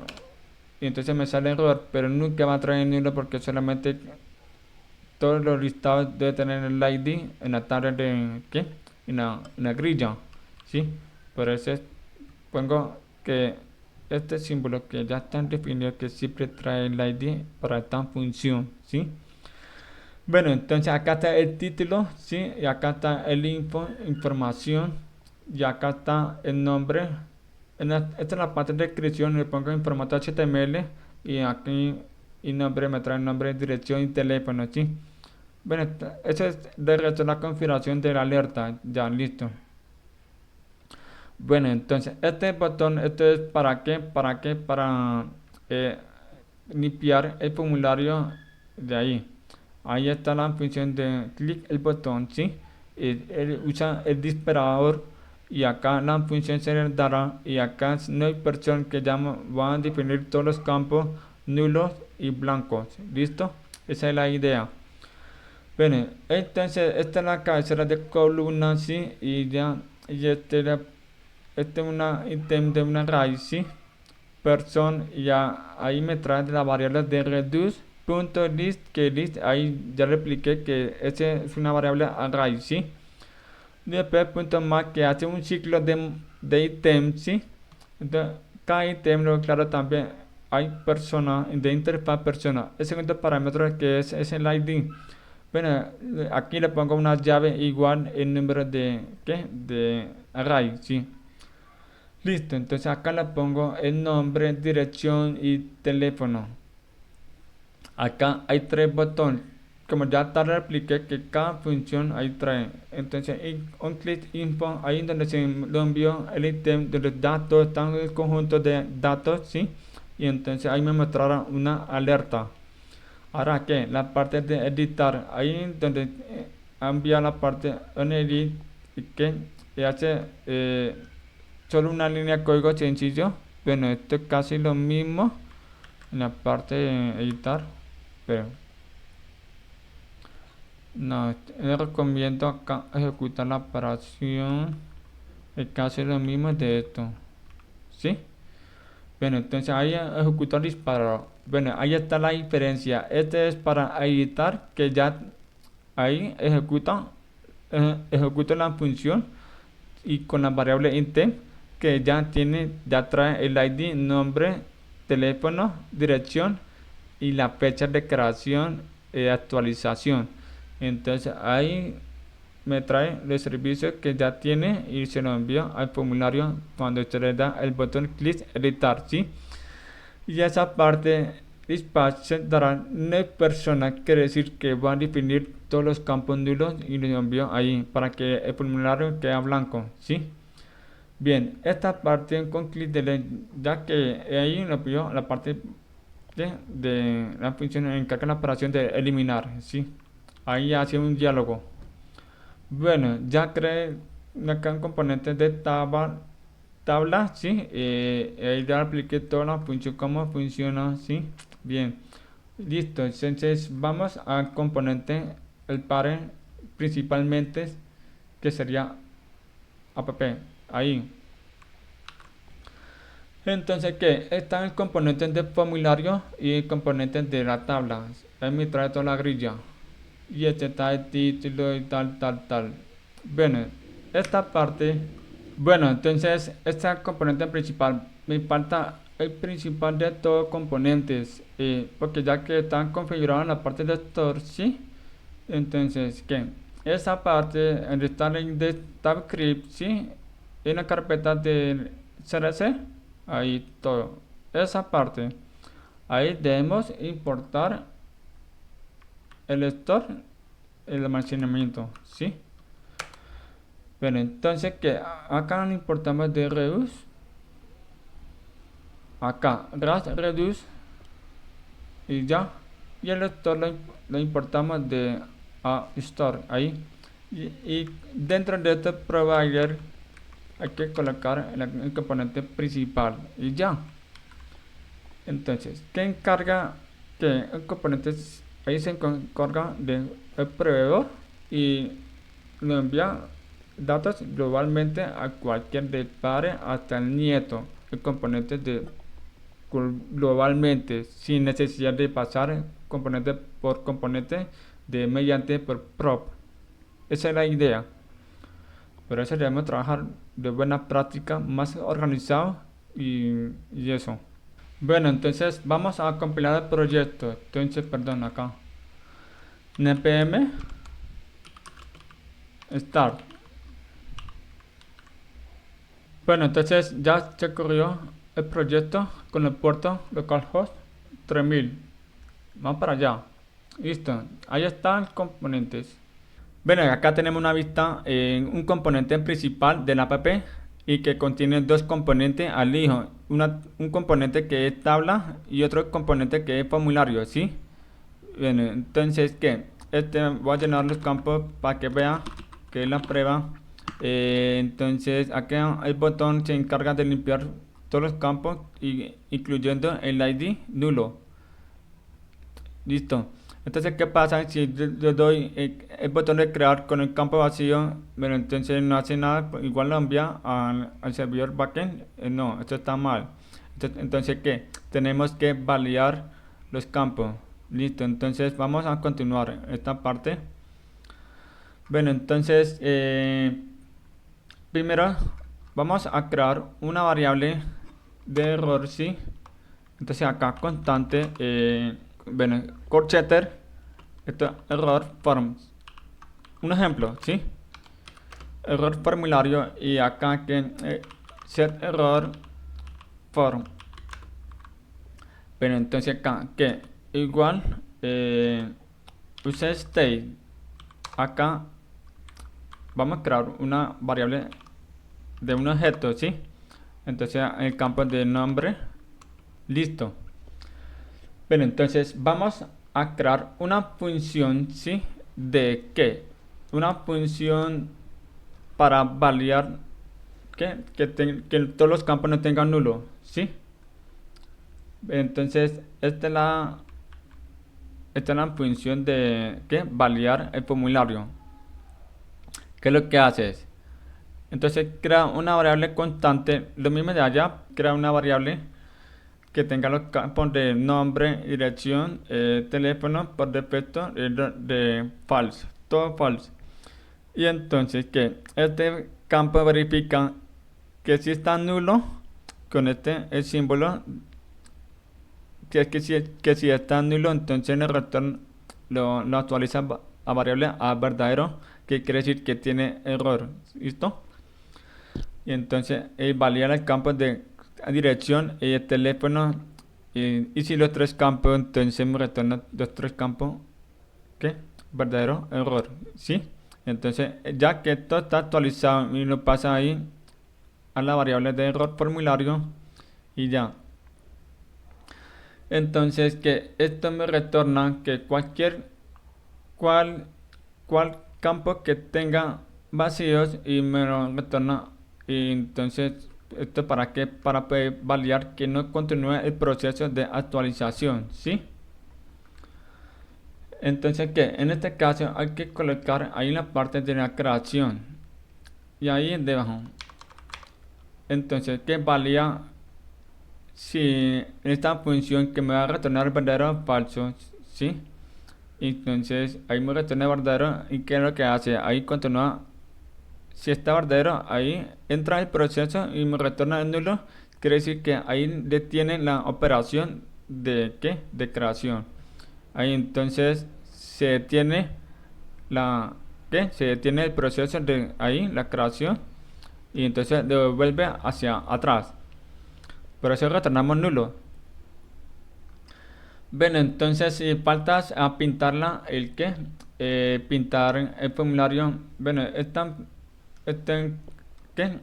y entonces me sale error, pero nunca va a traer nulo porque solamente todos los listados debe tener el ID en la tabla de ¿qué? En la grilla, ¿sí? Por eso pongo que este símbolo que ya está definido que siempre trae el ID para esta función, ¿sí? Bueno, entonces acá está el título, ¿sí? Y acá está el información, y acá está el nombre. Esta es la parte de descripción, le pongo en formato HTML y aquí y nombre me trae nombre, dirección y teléfono, ¿sí? Bueno, eso es de resto la configuración de la alerta, ya listo. Bueno, entonces este botón, esto es para qué, para eh, limpiar el formulario de ahí. Ahí está la función de clic el botón, ¿sí? Él usa el disparador y acá la función se le dará y acá no hay persona que llama, van a definir todos los campos nulos y blancos, ¿listo? Esa es la idea. Bueno, entonces esta es la cabecera de columna, ¿sí? Y ya, y este es una ítem de una raíz, ¿sí? Person, ya ahí me trae la variable de reduce.list, que list, ahí ya le expliqué que ese es una variable array, ¿sí? Después punto más que hace un ciclo de ítems, ¿sí? Entonces, cada ítem, claro, también hay persona, de interfaz persona. El segundo parámetro que es el ID. Bueno, aquí le pongo una llave igual el número de, ¿qué? De array, ¿sí? Listo, entonces acá le pongo el nombre, dirección y teléfono. Acá hay tres botones. Como ya te expliqué que cada función hay tres. Entonces, un clic info, ahí donde se lo envió el ítem de los datos, están el conjunto de datos, ¿sí? Y entonces ahí me mostrará una alerta. Ahora que la parte de editar, ahí donde envía la parte en edit, que hace solo una línea de código sencillo. Bueno, esto es casi lo mismo en la parte de editar, pero no, les recomiendo acá ejecutar la operación. Es casi lo mismo de esto, ¿sí? Bueno, entonces ahí ejecuta el disparo. Bueno, ahí está la diferencia. Este es para editar, que ya ahí ejecuta la función y con la variable int que ya trae el ID, nombre, teléfono, dirección y la fecha de creación y actualización. Entonces ahí me trae los servicios que ya tiene y se lo envía al formulario cuando usted le da el botón clic editar, ¿sí? Y esa parte dispatch se dará no persona, quiere decir que va a definir todos los campos nulos y los envío ahí para que el formulario quede blanco, ¿sí? Bien, esta parte con clic de ya que ahí lo pidió la parte de la función encarga la operación de eliminar, ¿sí? Ahí hace un diálogo. Bueno, ya creé acá un componente de tabla, ¿sí? Ahí ya apliqué toda la función, cómo funciona, ¿sí? Bien, listo. Entonces vamos al componente, el parent, principalmente, que sería app, ahí. Entonces, ¿qué? Está el componente de formulario y el componente de la tabla. Ahí me trae toda la grilla. Y este está el título y tal. Bueno, esta parte. Bueno, entonces, este componente principal. Me falta el principal de todos los componentes. Porque ya que están configurados en la parte de store, ¿sí? Entonces, ¿qué? Esa parte, donde está el de TabScript, ¿sí? En la carpeta de CRC. Ahí todo. Esa parte. Ahí debemos importar el store, el almacenamiento, ¿sí? Bueno, entonces que acá no importamos de reduce. Acá, reduce. Y ya. Y el store lo importamos de store, ahí. Y dentro de este provider hay que colocar el componente principal. Y ya. Entonces, ¿qué encarga? Que el componente ahí se encarga del proveedor y lo envía datos globalmente a cualquier del padre hasta el nieto. El componente de globalmente sin necesidad de pasar componente por componente de mediante por prop. Esa es la idea. Pero eso debemos trabajar de buena práctica, más organizado y eso. Bueno, entonces vamos a compilar el proyecto. Entonces, perdón, acá. npm start. Bueno, entonces ya se corrió el proyecto con el puerto localhost 3000. Vamos para allá. Listo. Ahí están componentes. Bueno, acá tenemos una vista en un componente principal de la app y que contiene dos componentes al hijo. Un componente que es tabla y otro componente que es formulario, ¿sí? Bueno, entonces, ¿qué? Voy a llenar los campos para que vea que es la prueba. Entonces, acá el botón se encarga de limpiar todos los campos, incluyendo el ID nulo. Listo. Entonces, ¿qué pasa si yo doy el botón de crear con el campo vacío? Bueno, entonces no hace nada, igual lo envía al servidor backend. No, esto está mal. Entonces, ¿qué? Tenemos que validar los campos. Listo, entonces vamos a continuar esta parte. Bueno, entonces, primero vamos a crear una variable de error, ¿sí? Entonces acá constante, bueno, corchetter, esto error forms. Un ejemplo, ¿sí? Error formulario y acá que set error form. Pero entonces acá que igual use state. Acá vamos a crear una variable de un objeto, ¿sí? Entonces en el campo de nombre, listo. Bueno, entonces vamos a crear una función, ¿sí? ¿De qué? Una función para validar que todos los campos no tengan nulo, ¿sí? Entonces esta es la función de validar el formulario. ¿Qué es lo que haces? Entonces crea una variable constante, lo mismo de allá, crea una variable que tenga los campos de nombre, dirección, teléfono, por defecto de false, todo false. Y entonces que este campo verifica que si está nulo, con el símbolo, que si está nulo, entonces en el return lo actualiza a variable a verdadero, que quiere decir que tiene error. ¿Listo? Y entonces valida el campo de dirección y el teléfono. Y si los tres campos, entonces me retorna los tres campos. ¿Qué? Verdadero error. ¿Sí? Entonces, ya que esto está actualizado y lo pasa ahí a la variable de error formulario y ya. Entonces, que esto me retorna que cual campo que tenga vacíos y me lo retorna. Y entonces, ¿esto para qué? Para poder validar que no continúe el proceso de actualización, ¿sí? Entonces, ¿qué? En este caso hay que colocar ahí la parte de la creación y ahí debajo. Entonces, que valida si esta función que me va a retornar verdadero o falso, ¿sí? Entonces, ahí me retorna verdadero y ¿qué es lo que hace? Ahí continúa. Si está verdadero, ahí entra el proceso y me retorna el nulo. Quiere decir que ahí detiene la operación de ¿qué? De creación. Ahí entonces se detiene se detiene el proceso de ahí, la creación, y entonces devuelve hacia atrás. Por eso retornamos nulo. Bueno, entonces si faltas a pintarla, pintar el formulario. Bueno,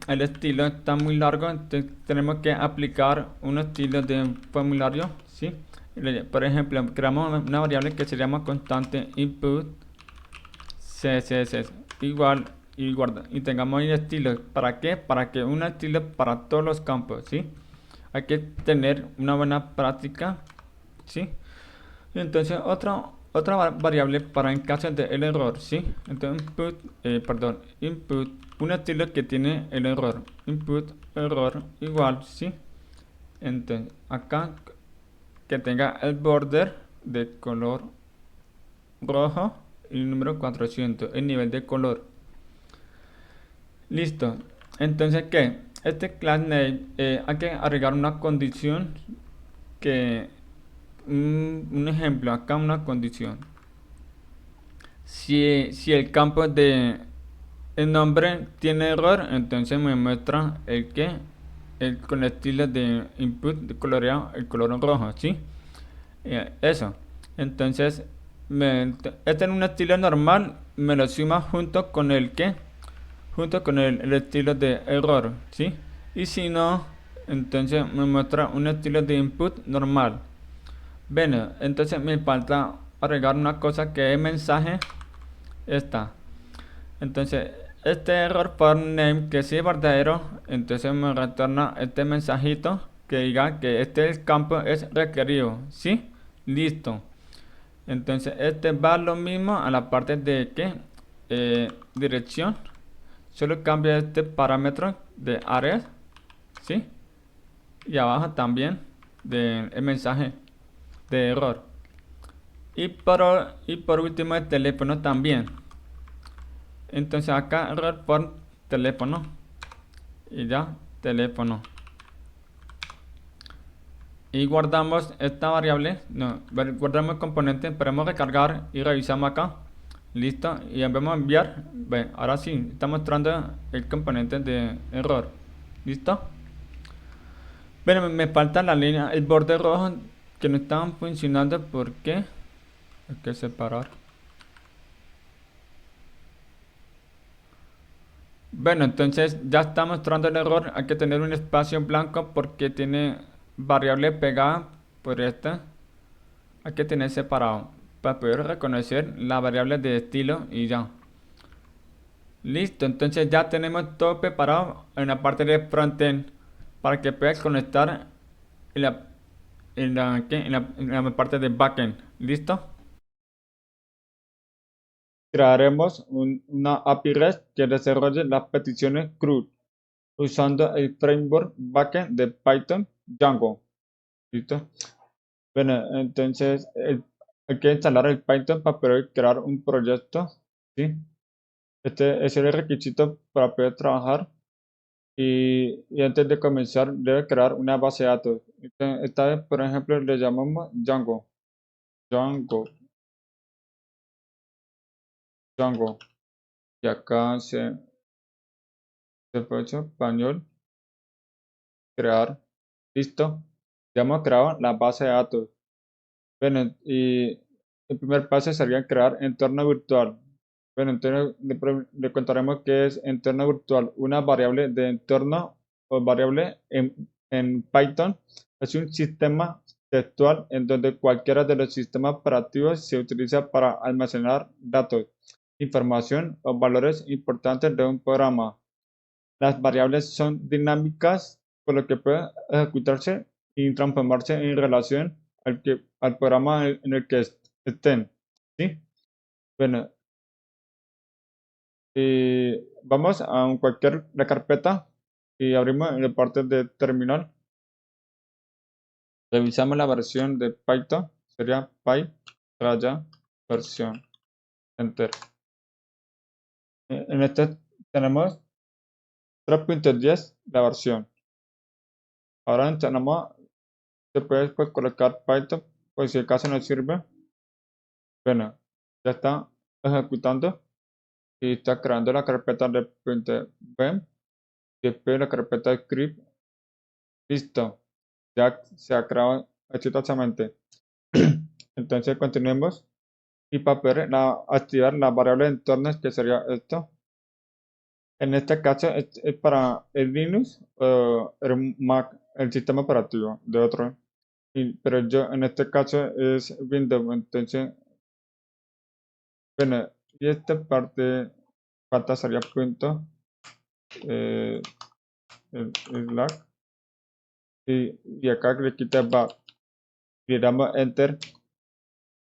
el estilo está muy largo, entonces tenemos que aplicar un estilo de formulario, ¿sí? Por ejemplo, creamos una variable que se llama constante input css igual y tengamos un estilo. ¿Para qué? Para que un estilo para todos los campos, ¿sí? Hay que tener una buena práctica, ¿sí? Entonces otra variable para en caso de el error, ¿sí? Entonces input un estilo que tiene el error, input error igual, ¿sí? Entonces acá que tenga el border de color rojo y el número 400, el nivel de color. Listo. Entonces, ¿qué? Este class name hay que agregar una condición que un ejemplo, acá una condición. Si el campo de el nombre tiene error, entonces me muestra con el estilo de input coloreado el color rojo, ¿sí? Eso. Entonces, este en un estilo normal me lo suma junto con el que, junto con el estilo de error, ¿sí? Y si no, entonces me muestra un estilo de input normal. Bueno, entonces me falta agregar una cosa que es mensaje, esta. Entonces, este error for name que si es verdadero, entonces me retorna este mensajito que diga que este campo es requerido, ¿sí? Listo. Entonces, este va lo mismo a la parte de que dirección. Solo cambia este parámetro de área, ¿sí? Y abajo también el mensaje de error. Y por último el teléfono también. Entonces acá error por teléfono. Y ya, teléfono. Y guardamos esta variable. No, guardamos el componente. Esperemos recargar y revisamos acá. Listo. Y vamos a enviar. Ve, ahora sí, está mostrando el componente de error. ¿Listo? Bueno, me falta la línea, el borde rojo que no estaban funcionando. ¿Por qué? Hay que separar. Bueno, entonces ya está mostrando el error. Hay que tener un espacio blanco porque tiene variable pegada por esta. Hay que tener separado para poder reconocer la variable de estilo y ya. Listo, entonces ya tenemos todo preparado en la parte de frontend para que puedas conectar en ¿qué? En la parte de backend. ¿Listo? Crearemos una API REST que desarrolle las peticiones CRUD usando el framework backend de Python Django. ¿Listo? Bueno, entonces hay que instalar el Python para poder crear un proyecto. ¿Sí? Este es el requisito para poder trabajar. Y antes de comenzar, debe crear una base de datos. Esta vez, por ejemplo, le llamamos Django. Django. Django. Y acá se fue hecho español. Crear. Listo. Ya hemos creado la base de datos. Bueno, y el primer paso sería crear entorno virtual. Bueno, entonces le contaremos qué es entorno virtual. Una variable de entorno o variable en Python es un sistema textual en donde cualquiera de los sistemas operativos se utiliza para almacenar datos, información o valores importantes de un programa. Las variables son dinámicas, por lo que pueden ejecutarse y transformarse en relación al programa en el que estén. ¿Sí? Bueno, vamos a cualquier la carpeta y abrimos en la parte de terminal. Revisamos la versión de Python, sería py raya versión enter. En este tenemos 3.10 la versión. Ahora tenemos, se puede pues, colocar Python, pues si el caso no sirve. Bueno, ya está ejecutando y está creando la carpeta de .bem y después la carpeta de script. Listo, ya se ha creado exitosamente. Entonces continuemos y para poder activar la variable de entornos que sería esto. En este caso es para el Linux o el Mac, el sistema operativo de otro. Pero yo en este caso es Windows. Entonces, bueno, y esta parte falta sería punto el slash y acá le quita back y le damos enter.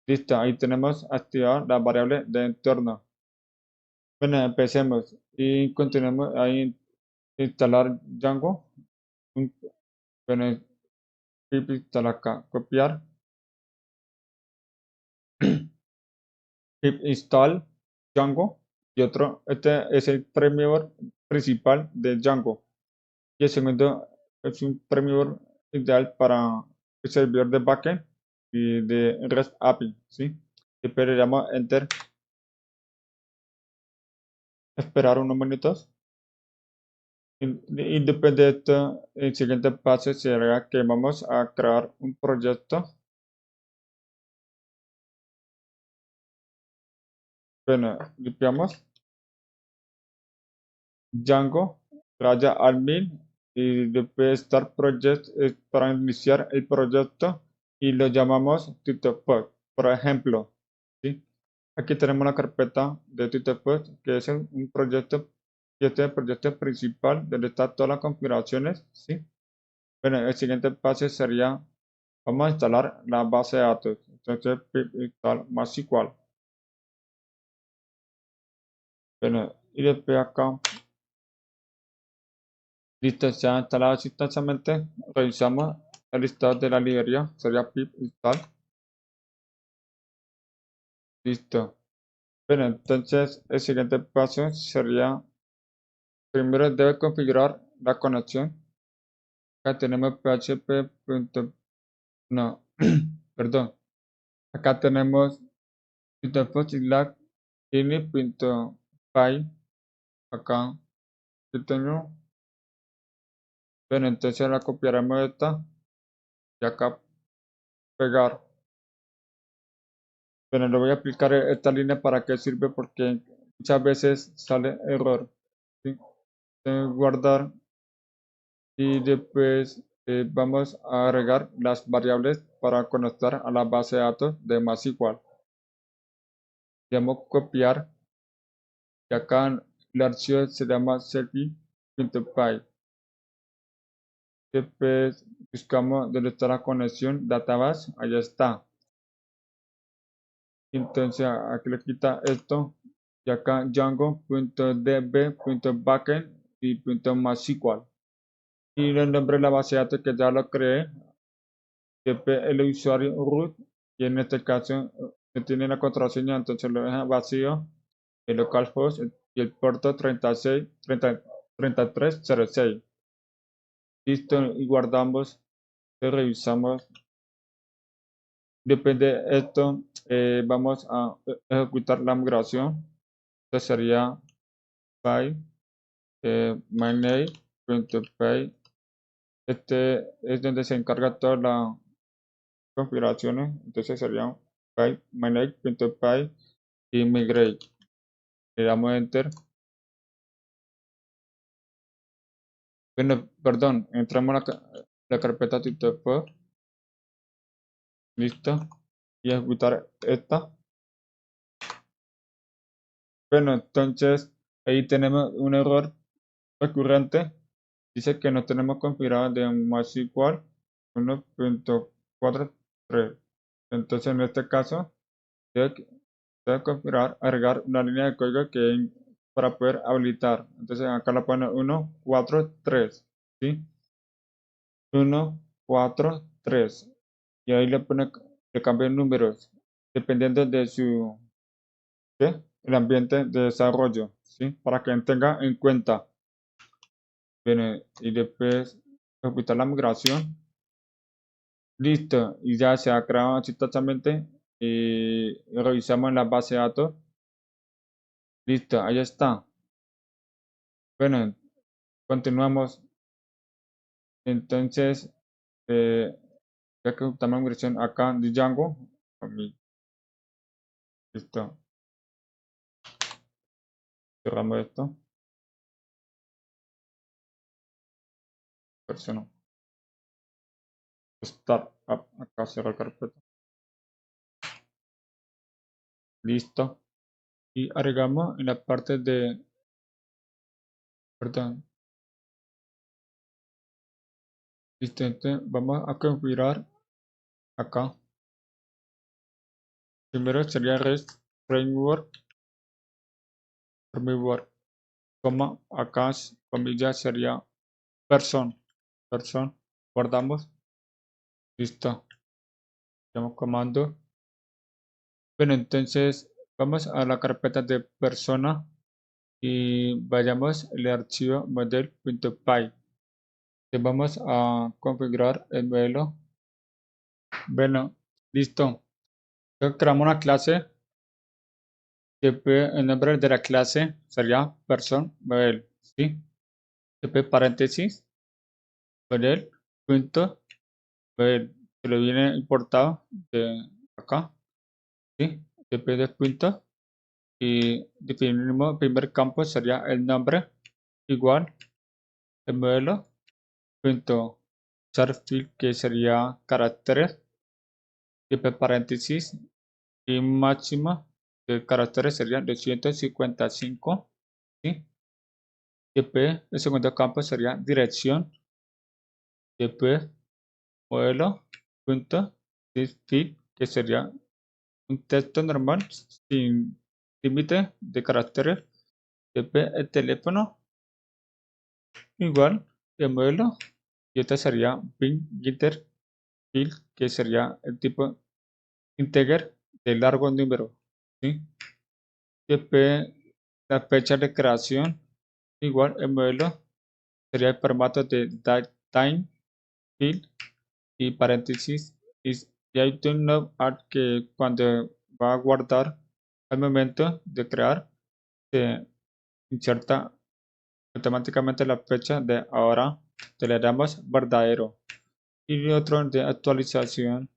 Listo, ahí tenemos activada la variable de entorno. Bueno, empecemos y continuemos ahí instalar Django. Bueno, instalar acá, copiar, pip install Django y otro, este es el framework principal de Django y el segundo es un framework ideal para el servidor de backend y de REST API, ¿sí? Después le damos enter, esperar unos minutos. Y después de esto, el siguiente paso será que vamos a crear un proyecto Bueno, limpiamos Django, raya admin y después Start Project es para iniciar el proyecto y lo llamamos TwitterPod, por ejemplo. ¿Sí? Aquí tenemos la carpeta de TwitterPod, que es un proyecto, y este es el proyecto principal donde están todas las configuraciones. ¿Sí? Bueno, el siguiente paso sería, vamos a instalar la base de datos. Entonces, pip install MySQL. Bueno, y después acá, listo, se ha instalado exitosamente. Revisamos el listado de la librería, sería pip install. Listo. Bueno, entonces el siguiente paso sería, primero debe configurar la conexión. Acá tenemos php. No, perdón. Acá tenemos .fuzzylag ini.py. Acá, yo tengo. Bueno, entonces la copiaremos esta y acá pegar. Bueno, le voy a aplicar esta línea para qué sirve porque muchas veces sale error. ¿Sí? Guardar y después vamos a agregar las variables para conectar a la base de datos de MySQL. Debemos copiar y acá el archivo se llama selfie.py. Después buscamos donde está la conexión database, allá está. Entonces aquí le quita esto y acá django.db.backend y .mysql. Y el nombre de la base de datos que ya lo creé, el usuario root, y en este caso no tiene la contraseña, entonces lo deja vacío, el localhost y el puerto 3306. Listo, y guardamos y revisamos. Depende de esto, vamos a ejecutar la migración. Esto sería py myname.py. Este es donde se encarga toda la configuraciones. Entonces sería myname.py y migrate. Le damos enter. Bueno, perdón, entramos a la carpeta TutorPod. Listo. Y ejecutar esta. Bueno, entonces ahí tenemos un error recurrente. Dice que no tenemos configurado de MySQL 1.43. Entonces en este caso debe configurar, agregar una línea de código para poder habilitar. Entonces acá la pone 1.4.3. ¿Sí? 1.4.3. Y ahí le cambian números dependiendo de el ambiente de desarrollo. ¿Sí? Para que tenga en cuenta. Bien, y después ejecutar la migración. Listo, y ya se ha creado exitosamente. Y revisamos en la base de datos. Listo, ahí está. Bueno, continuamos. Entonces, ya que ejecutamos la migración acá de Django. Listo, cerramos esto. Persona. Start up. Acá cerrar carpeta. Listo. Y agregamos en la parte de, perdón, listo, entonces vamos a configurar acá. Primero sería REST Framework, acá comillas sería person, guardamos, listo, llamo comando. Bueno, entonces vamos a la carpeta de persona y vayamos al archivo model.py. Vamos a configurar el modelo. Bueno, listo. Entonces, creamos una clase el nombre de la clase sería person model, ¿sí? Después paréntesis model punto model, que lo viene importado de acá, ¿sí? Después de punto y definimos el primer campo sería el nombre igual el modelo punto field que sería caracteres y paréntesis y máxima de caracteres serían 255, ¿sí? Después el segundo campo sería dirección, después modelo punto field que sería un texto normal sin límite de caracteres, después el teléfono igual el modelo y este sería bin integer field que sería el tipo integer de largo número, ¿sí? Después la fecha de creación igual el modelo sería el formato de time field y paréntesis y hay un note add que cuando va a guardar al momento de crear se inserta automáticamente la fecha de ahora le damos verdadero y otro de actualización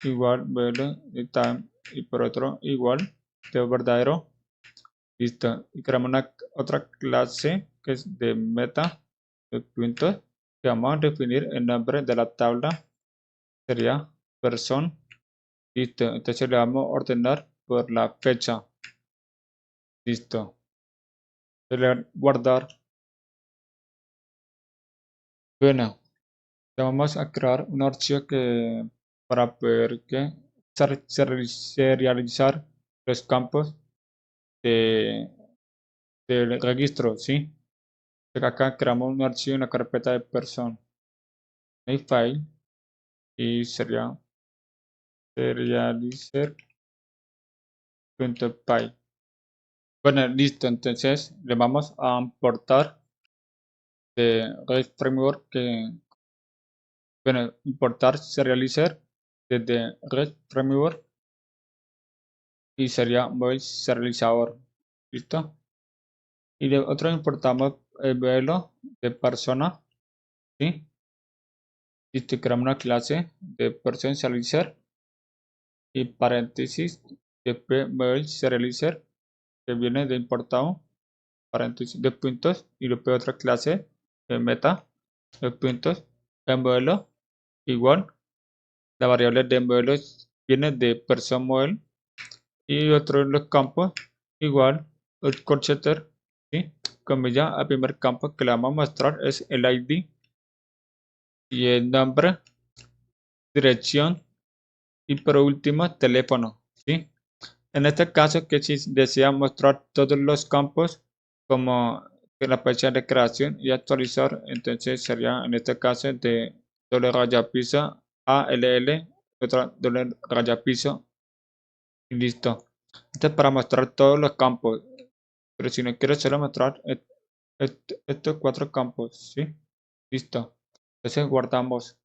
igual modelo de time y por otro igual de verdadero. Listo. Y creamos otra clase que es de meta de puntos que vamos a definir el nombre de la tabla sería person. Listo. Entonces le vamos a ordenar por la fecha. Listo. Le voy a guardar. Bueno, le vamos a crear un archivo que para poder que serializar los campos de, del registro, ¿sí? Acá creamos un archivo en la carpeta de person. Hay file y sería serializer.py. Bueno, listo, entonces le vamos a importar de REST Framework importar serializer desde REST Framework y sería móvil serializador. ¿Listo? Y de otro importamos el modelo de persona, ¿sí? Listo, creamos una clase de person serializer y paréntesis después model serializer que viene de importado paréntesis de puntos y después otra clase de meta de puntos el modelo igual la variable de modelo viene de person model y otro de los campos igual el corcheter, ¿sí? Como ya el primer campo que le vamos a mostrar es el ID y el nombre, dirección y por último teléfono, ¿sí? En este caso, que si desea mostrar todos los campos como que la fecha de creación y actualizar, entonces sería en este caso de doble raya piso ALL, otra doble raya piso y listo. Este es para mostrar todos los campos, pero si no quiero solo mostrar estos cuatro campos, ¿sí? Listo. Entonces guardamos.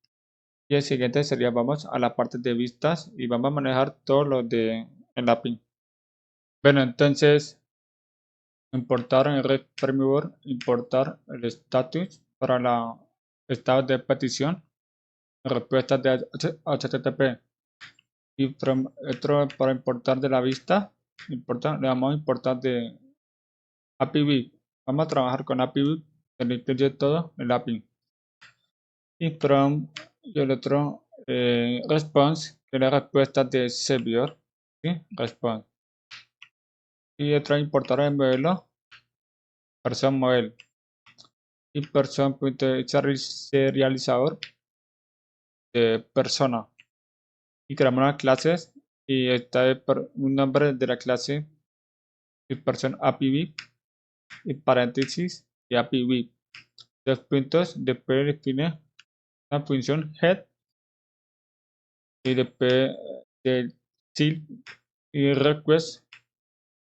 Y el siguiente sería, vamos a la parte de vistas y vamos a manejar todo lo de el API. Bueno, entonces importar en Red Framework, importar el status para la estado de petición, respuesta de HTTP y otro para importar de la vista, le vamos a importar de API. Vamos a trabajar con API, que le incluye todo el API. Y from y el otro response, que es la respuesta de servidor, ¿sí? Response. Y otro importar el modelo, person model y person.serializador de persona y creamos unas clases y está un nombre de la clase y person API y paréntesis y API. Dos puntos, después define una función head y después de child y request,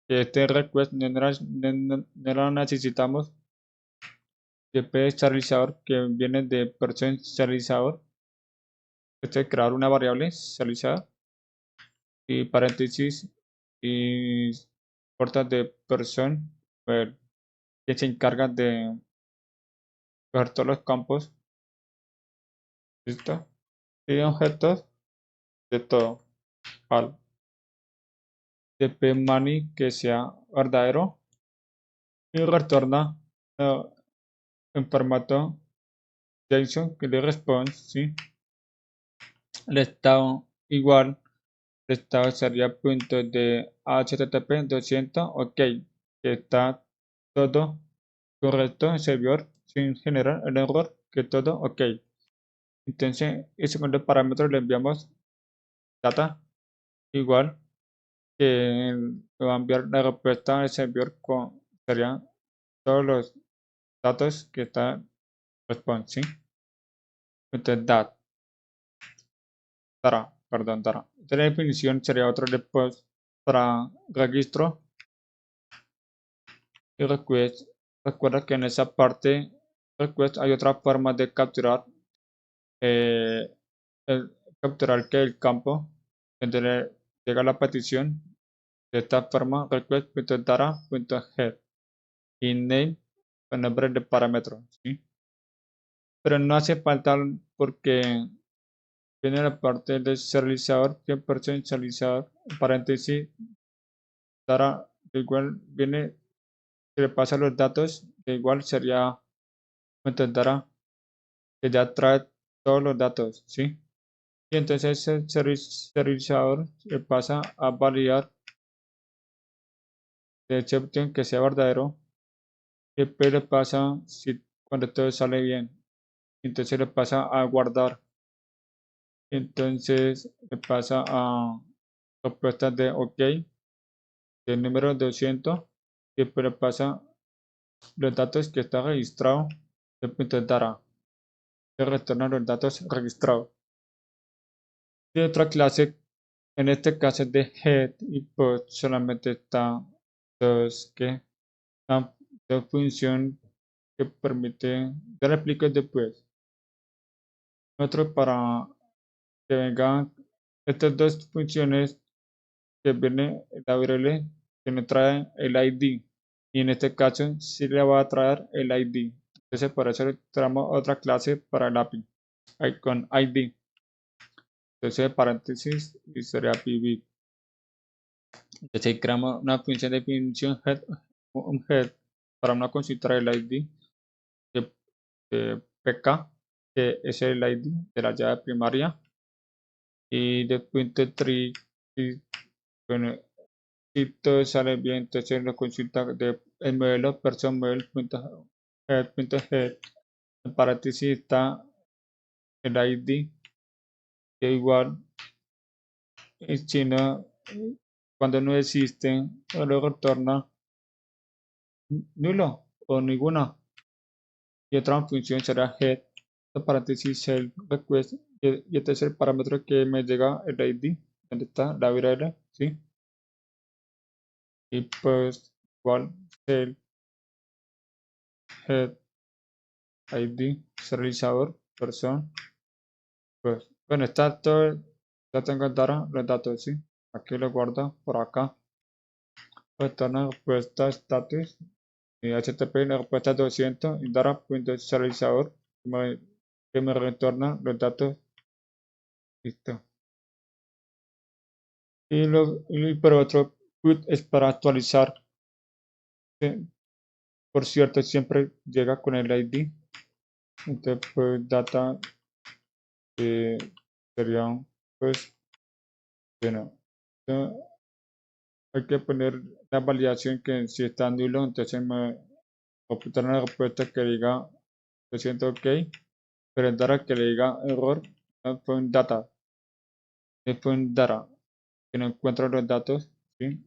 que este request no lo necesitamos. Después serializador que viene de person serializador, este es crear una variable serializada y paréntesis y puertas de person que se encarga de coger todos los campos, listo, y objetos de todo, vale. de pmoney que sea verdadero y retorna eh, en formato JSON que le responde, ¿sí? El estado igual, el estado sería punto de HTTP 200, ok, que está todo correcto el servidor sin generar el error, que todo ok. Entonces, el segundo parámetro le enviamos data igual que va a enviar la respuesta al servidor con serían todos los datos que está responde, ¿sí? Entonces, data. Esta definición sería otro después para registro y request. Recuerda que en esa parte request hay otra forma de capturar eh, capturar que el campo donde llega la petición de esta forma request.data.head y name con nombre de parámetro, ¿sí? Pero no hace falta porque viene la parte del serializador, 100% serializador, paréntesis, data, que igual viene, que le pasa los datos, que igual sería data, que ya trae todos los datos, ¿sí? Y entonces el serializador le pasa a validar de excepción que sea verdadero, y después le pasa si cuando todo sale bien, entonces le pasa a guardar, entonces le pasa a respuestas de ok, del número 200, y después le pasa los datos que está registrado, de punto data, que retorna los datos registrados. Y otra clase, en este caso es de head y post, solamente está dos que una función que permite, ya lo explico después. Otro para que vengan estas dos funciones que viene la URL que me trae el ID y en este caso sí le va a traer el ID. Entonces por eso le traemos otra clase para el API con ID. Entonces paréntesis y sería pv. Entonces creamos una función de definición head, un head para una consulta del ID de PK, que es el ID de la llave primaria, y de punto tree, y bueno, si todo sale bien, entonces la consulta de el modelo person model.head, en paréntesis está el ID, que igual, y si no, cuando no existe, luego retorna nulo o ninguna. Y otra función será head, en paréntesis el request, y este es el parámetro que me llega el ID, donde está la URL, ¿sí? Y pues igual el head ID serializador person, pues bueno, está todo, ya tengo los datos, ¿sí? Aquí lo guardo por acá, retorna respuesta status y http la respuesta 200 y data.serializador que me retorna los datos, listo. Y por otro put es para actualizar, por cierto siempre llega con el ID, entonces pues data sería pues bueno, hay que poner la validación que si está nulo, entonces me computar una respuesta que diga lo siento ok, pero en data que le diga error, no fue un data, fue un data, que no encuentra los datos, ¿sí?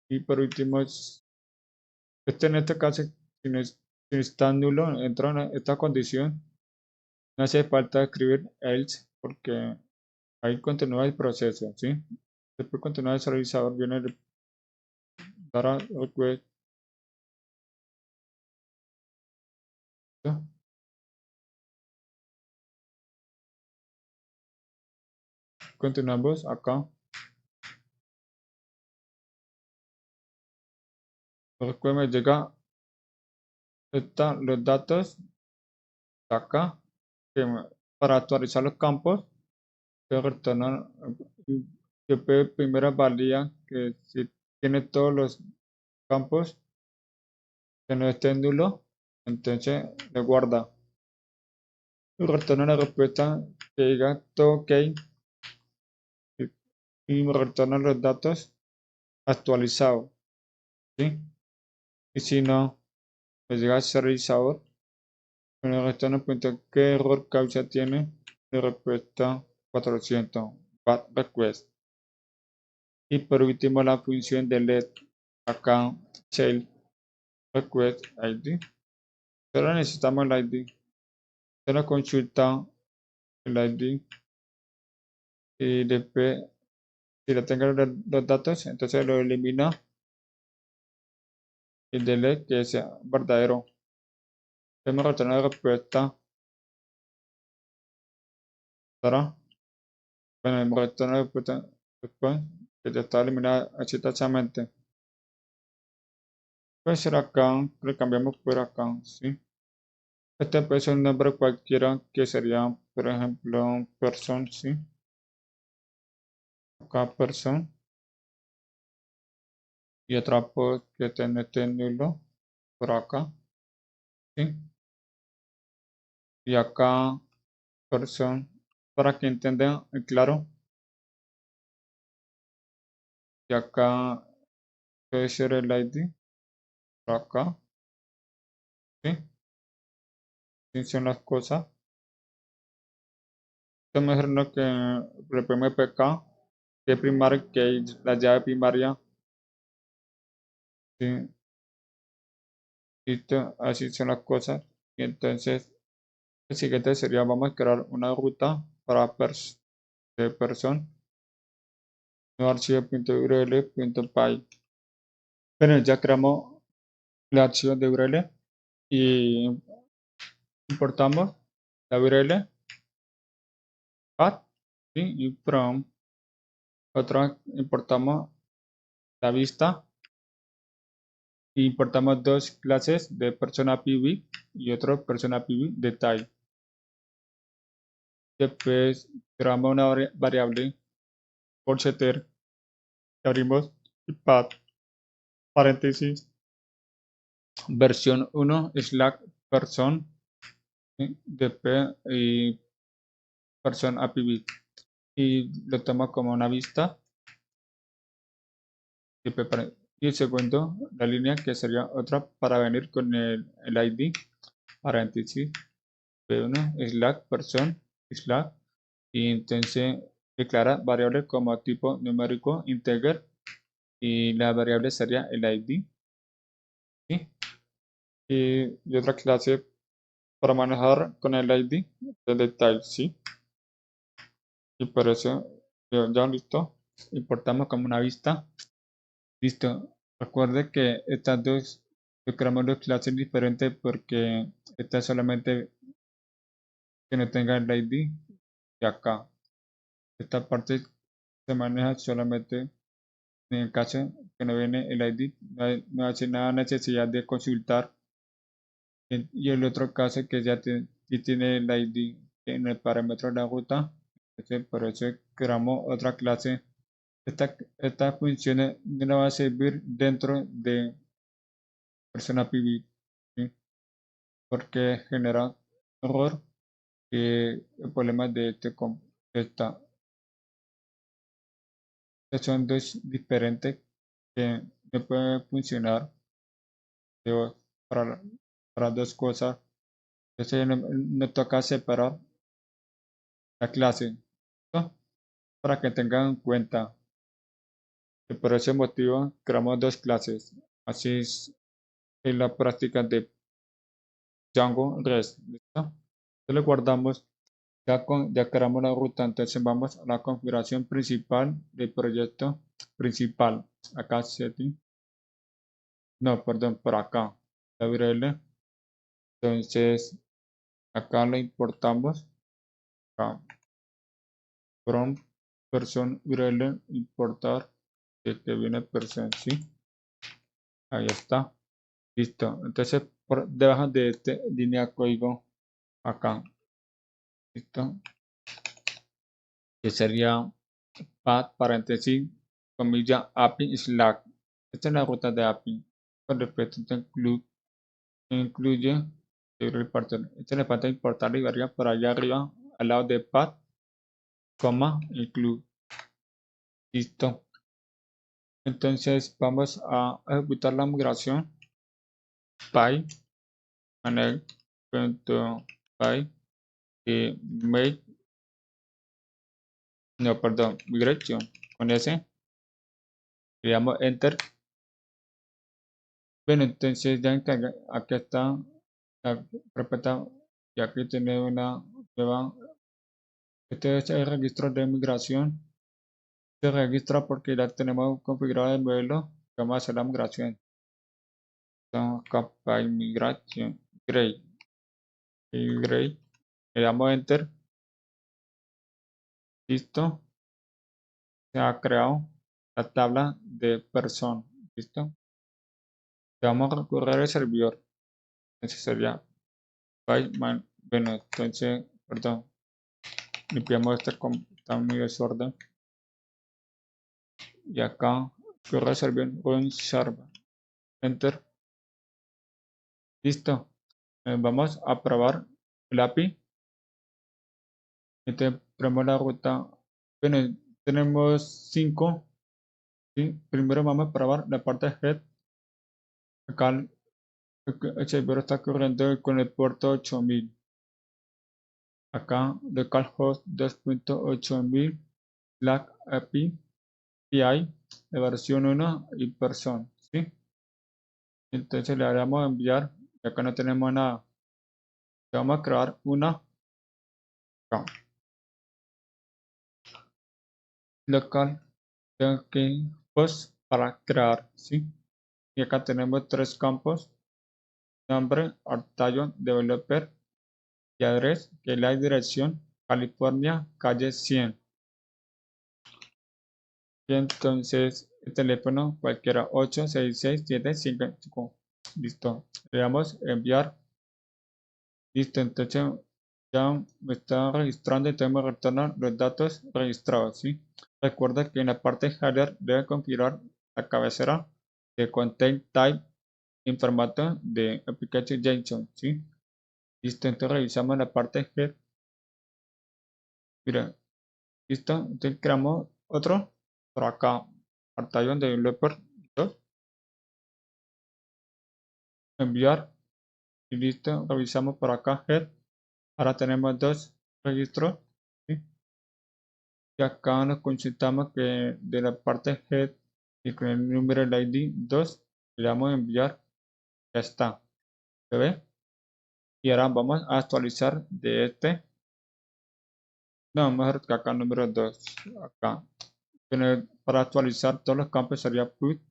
Y por último, en este caso, si está nulo, entra en esta condición, no hace falta escribir else porque ahí continúa el proceso, ¿sí? Después continúa el serializador, viene el data request. Continuamos acá. Después me llega los datos de acá para actualizar los campos que retornan que primero valía que si tiene todos los campos que no estén nulo, entonces le guarda. Y retorna la respuesta que diga todo ok y me retorna los datos actualizados, ¿sí? Y si no, pues llega a ser realizador, me retorna punto qué error causa tiene de respuesta 400, bad request. Y por último la función de let acá, child request ID. Solo necesitamos el ID. Solo consulta el ID y después, si le tengo los datos, entonces lo elimina y delete que sea verdadero. Hemos retornado la respuesta. ¿Verdad? Bueno, hemos retornado la respuesta después que ya está eliminada exitosamente. Puede ser acá, le cambiamos por acá, ¿sí? Este puede ser un nombre cualquiera que sería, por ejemplo, person, ¿sí? Acá person. Y otra pues que tiene este nulo por acá, ¿sí? Y acá person, para que entiendan claro. Y acá puede ser el ID, por acá, ¿sí? Así son las cosas. Estamos hablando que el primer PK, que primario, que es la llave primaria, ¿sí? Listo, así son las cosas. Y entonces, el siguiente sería, vamos a crear una ruta para de person, no archivo.url.py. Bueno, ya creamos el archivo de URL y importamos la URL, path, ¿sí? Y from otra importamos la vista e importamos dos clases de persona PV y otro persona PV de type. Después creamos una variable por setter, abrimos path, paréntesis, versión 1 slash person, ¿sí? Después y person APV y lo tomo como una vista. Y el segundo, la línea que sería otra para venir con el ID, paréntesis, P1, slash, person, slash, y entonces declara variable como tipo numérico integer y la variable sería el ID, ¿sí? Y otra clase para manejar con el ID de type, ¿sí? Y por eso ya listo, importamos como una vista. Listo. Recuerde que estas dos creamos dos clases diferentes porque esta es solamente que no tenga el ID y acá. Esta parte se maneja solamente en el caso que no viene el ID, no hace nada necesidad de consultar. Y el otro caso que ya sí tiene el ID en el parámetro de la ruta, por eso creamos otra clase. Esta función no va a servir dentro de persona PV, ¿sí? Porque genera error y el problema de esta son dos diferentes que no pueden funcionar para, para dos cosas. Entonces no toca separar la clase, ¿no? Para que tengan en cuenta que por ese motivo creamos dos clases. Así es en la práctica de Django REST. ¿Listo? Entonces le guardamos. Ya creamos la ruta, entonces vamos a la configuración principal del proyecto principal. Acá setting, no, perdón, por acá, la URL. Entonces acá lo importamos. Acá, from person URL importar, que viene person, sí, ahí está, listo. Entonces por debajo de este línea código acá, listo, que sería path paréntesis comilla API slack Esta es la ruta de API. Con respecto a incluye el parter. Esta es la parte de importar y variar por allá arriba al lado de path, coma, include. Listo. Entonces vamos a ejecutar la migración. Py panel.py make, no, perdón, migration con ese, le damos enter. Bueno, entonces ya encarga, aquí está la carpeta, ya que tiene una nueva, este es el registro de migración, se registra porque ya tenemos configurado el modelo, vamos a hacer la migración. Entonces, capa migración, gray, le damos enter, listo, se ha creado la tabla de persona, listo. Le vamos a recurrir al servidor, entonces sería bueno, entonces, perdón, limpiamos este está muy desorden. Y acá, corre server, run server, enter, listo. Vamos a probar el API. Entonces, ponemos la ruta. Bueno, tenemos 5. ¿Sí? Primero vamos a probar la parte head. Acá el servidor está corriendo con el puerto 8000. Acá localhost 2.8000 Slack API PI de versión 1 y person, ¿sí? Entonces le daremos a enviar y acá no tenemos nada. Le vamos a crear una acá, local que post para crear, ¿sí? Y acá tenemos 3 campos: nombre, Artayon Developer y address, que es la dirección, California, calle 100. Y entonces el teléfono cualquiera 866-755. Listo. Le damos enviar. Listo. Entonces ya me está registrando, entonces me retornan los datos registrados, ¿sí? Recuerda que en la parte header debe configurar la cabecera de content type en formato de application JSON, ¿sí? Listo. Entonces revisamos la parte head. Mira, listo. Entonces creamos otro por acá, Artayon Developer 2, enviar y listo. Revisamos por acá head. Ahora tenemos 2 registros, ¿sí? Y acá nos consultamos que de la parte head y con el número del ID 2 le damos a enviar. Ya está. ¿Se ve? Y ahora vamos a actualizar de este. No, mejor que acá número 2. Acá. Para actualizar todos los campos sería put.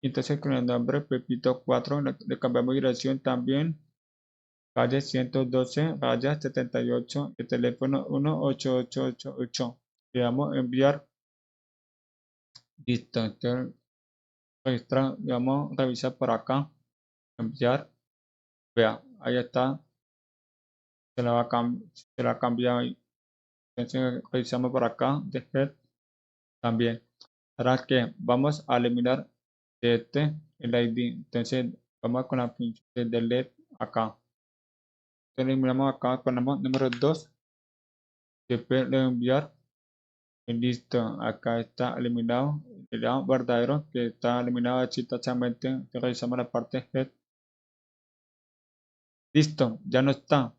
Entonces con el nombre Pepito 4 le cambiamos dirección también. Calle 112, raya 78, el teléfono 18888. Le damos a enviar. Listo. Entonces registrar, vamos a revisar por acá. Enviar. Vea, ahí está. Se la cambia ahí. Entonces revisamos por acá de head también. Ahora que vamos a eliminar de este el ID. Entonces vamos con la función de delete acá. Entonces eliminamos acá, ponemos número 2. Después de enviar. Y listo. Acá está eliminado. Le damos verdadero, que está eliminado exitosamente. Entonces revisamos la parte head. Listo, ya no está.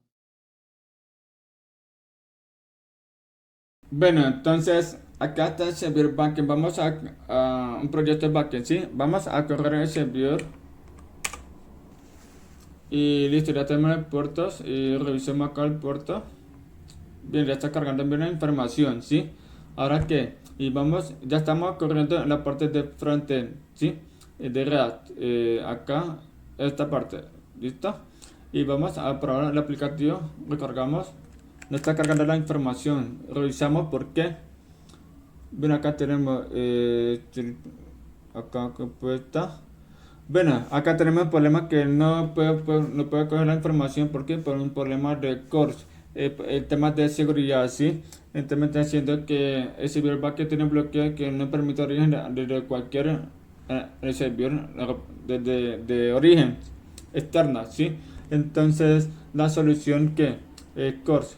Bueno, entonces acá está el servidor backend. Vamos a un proyecto de backend, ¿sí? Vamos a correr el servidor. Y listo, ya tenemos los puertos. Y revisemos acá el puerto. Bien, ya está cargando bien la información, ¿sí? Ahora que, y vamos, ya estamos corriendo en la parte de frontend, ¿sí? De React. Acá, esta parte, ¿listo? Y vamos a probar el aplicativo. Recargamos. No está cargando la información. Revisamos por qué. Bueno, acá tenemos acá compuesta. Bueno, acá tenemos el problema que no puede coger la información porque por un problema de CORS, el tema de seguridad, ¿sí? Entonces me está diciendo que el servidor backend tiene un bloqueo que no permite origen desde cualquier el servidor de origen externa, ¿sí? Entonces, la solución que es course.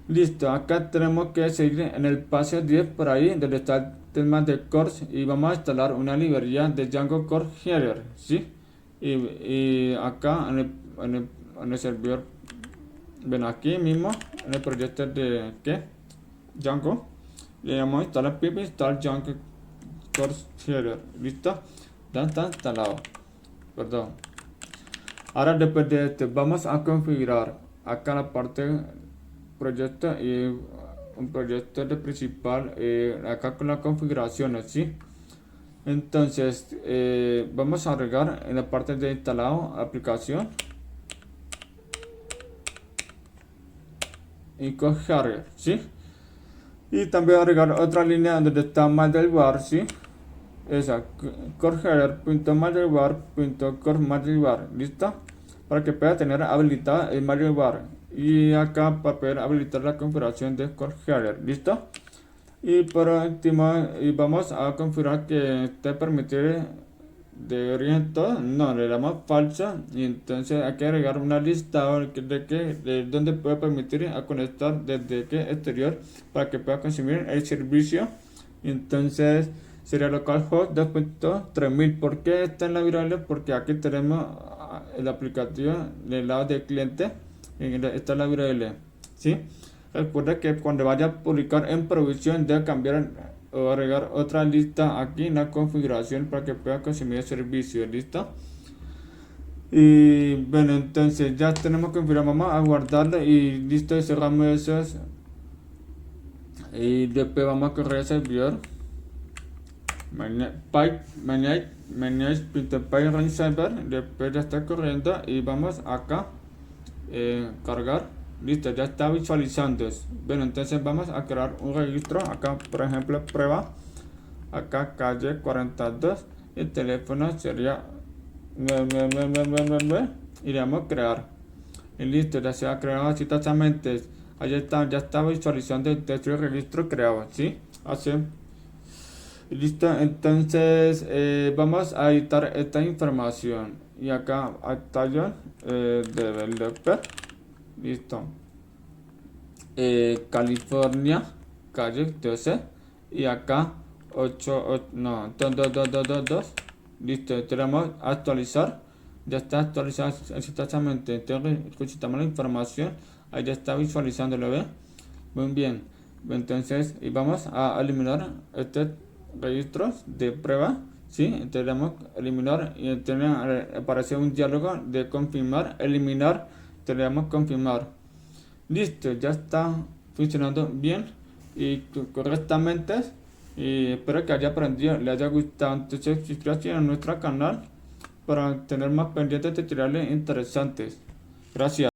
Listo, acá tenemos que seguir en el paso 10 por ahí, donde está el tema de course, y vamos a instalar una librería de Django Core Header, ¿sí? Y acá en el servidor, ven aquí mismo, en el proyecto de ¿qué? Django, le vamos a instalar pip install Django Core Header, ¿listo? Ya está instalado, perdón. Ahora después de esto vamos a configurar acá la parte proyecto y un proyecto de principal acá con las configuraciones, ¿sí? Entonces vamos a agregar en la parte de instalado aplicación y coger, ¿sí? Y también agregar otra línea donde está middleware, ¿sí? Esa, coreheader.middleware.core ¿listo? Para que pueda tener habilitada el middleware. Y acá para poder habilitar la configuración de coreheader, ¿listo? Y por último, y vamos a configurar que te permitir de origen todo, no, le damos falsa y entonces hay que agregar una lista de donde puede permitir a conectar desde que exterior para que pueda consumir el servicio. Y entonces sería localhost 2.3000. ¿Por qué está en la variable? Porque aquí tenemos el aplicativo del lado del cliente, está la variable, ¿sí? Recuerda que cuando vaya a publicar en producción debe cambiar o agregar otra lista aquí en la configuración para que pueda consumir el servicio, ¿listo? Y bueno, entonces ya tenemos configurado, vamos a guardarlo y listo, cerramos esos y después vamos a correr el servidor manage.py server, después ya está corriendo y vamos acá cargar. Listo, ya está visualizando. Bueno, entonces vamos a crear un registro. Acá, por ejemplo, prueba. Acá, calle 42. El teléfono sería 99999. Iremos a crear. Y listo, ya se ha creado así exactamente. Ahí está, ya está visualizando el texto del registro creado. ¿Sí? Así. Listo, entonces vamos a editar esta información. Y acá, Actation Developer. Listo. California, calle 12. Y acá 22222. Listo, tenemos actualizar. Ya está actualizado exactamente. Entonces, escuchamos la información. Ahí ya está visualizando, ¿lo ve? Muy bien. Entonces, y vamos a eliminar este registros de prueba. ¿Sí? Entonces, vamos a eliminar y entonces aparece un diálogo de confirmar, eliminar. Le damos confirmar. Listo, ya está funcionando bien y correctamente. Y espero que haya aprendido, le haya gustado. Entonces, suscríbase a nuestro canal para tener más pendientes de tutoriales interesantes. Gracias.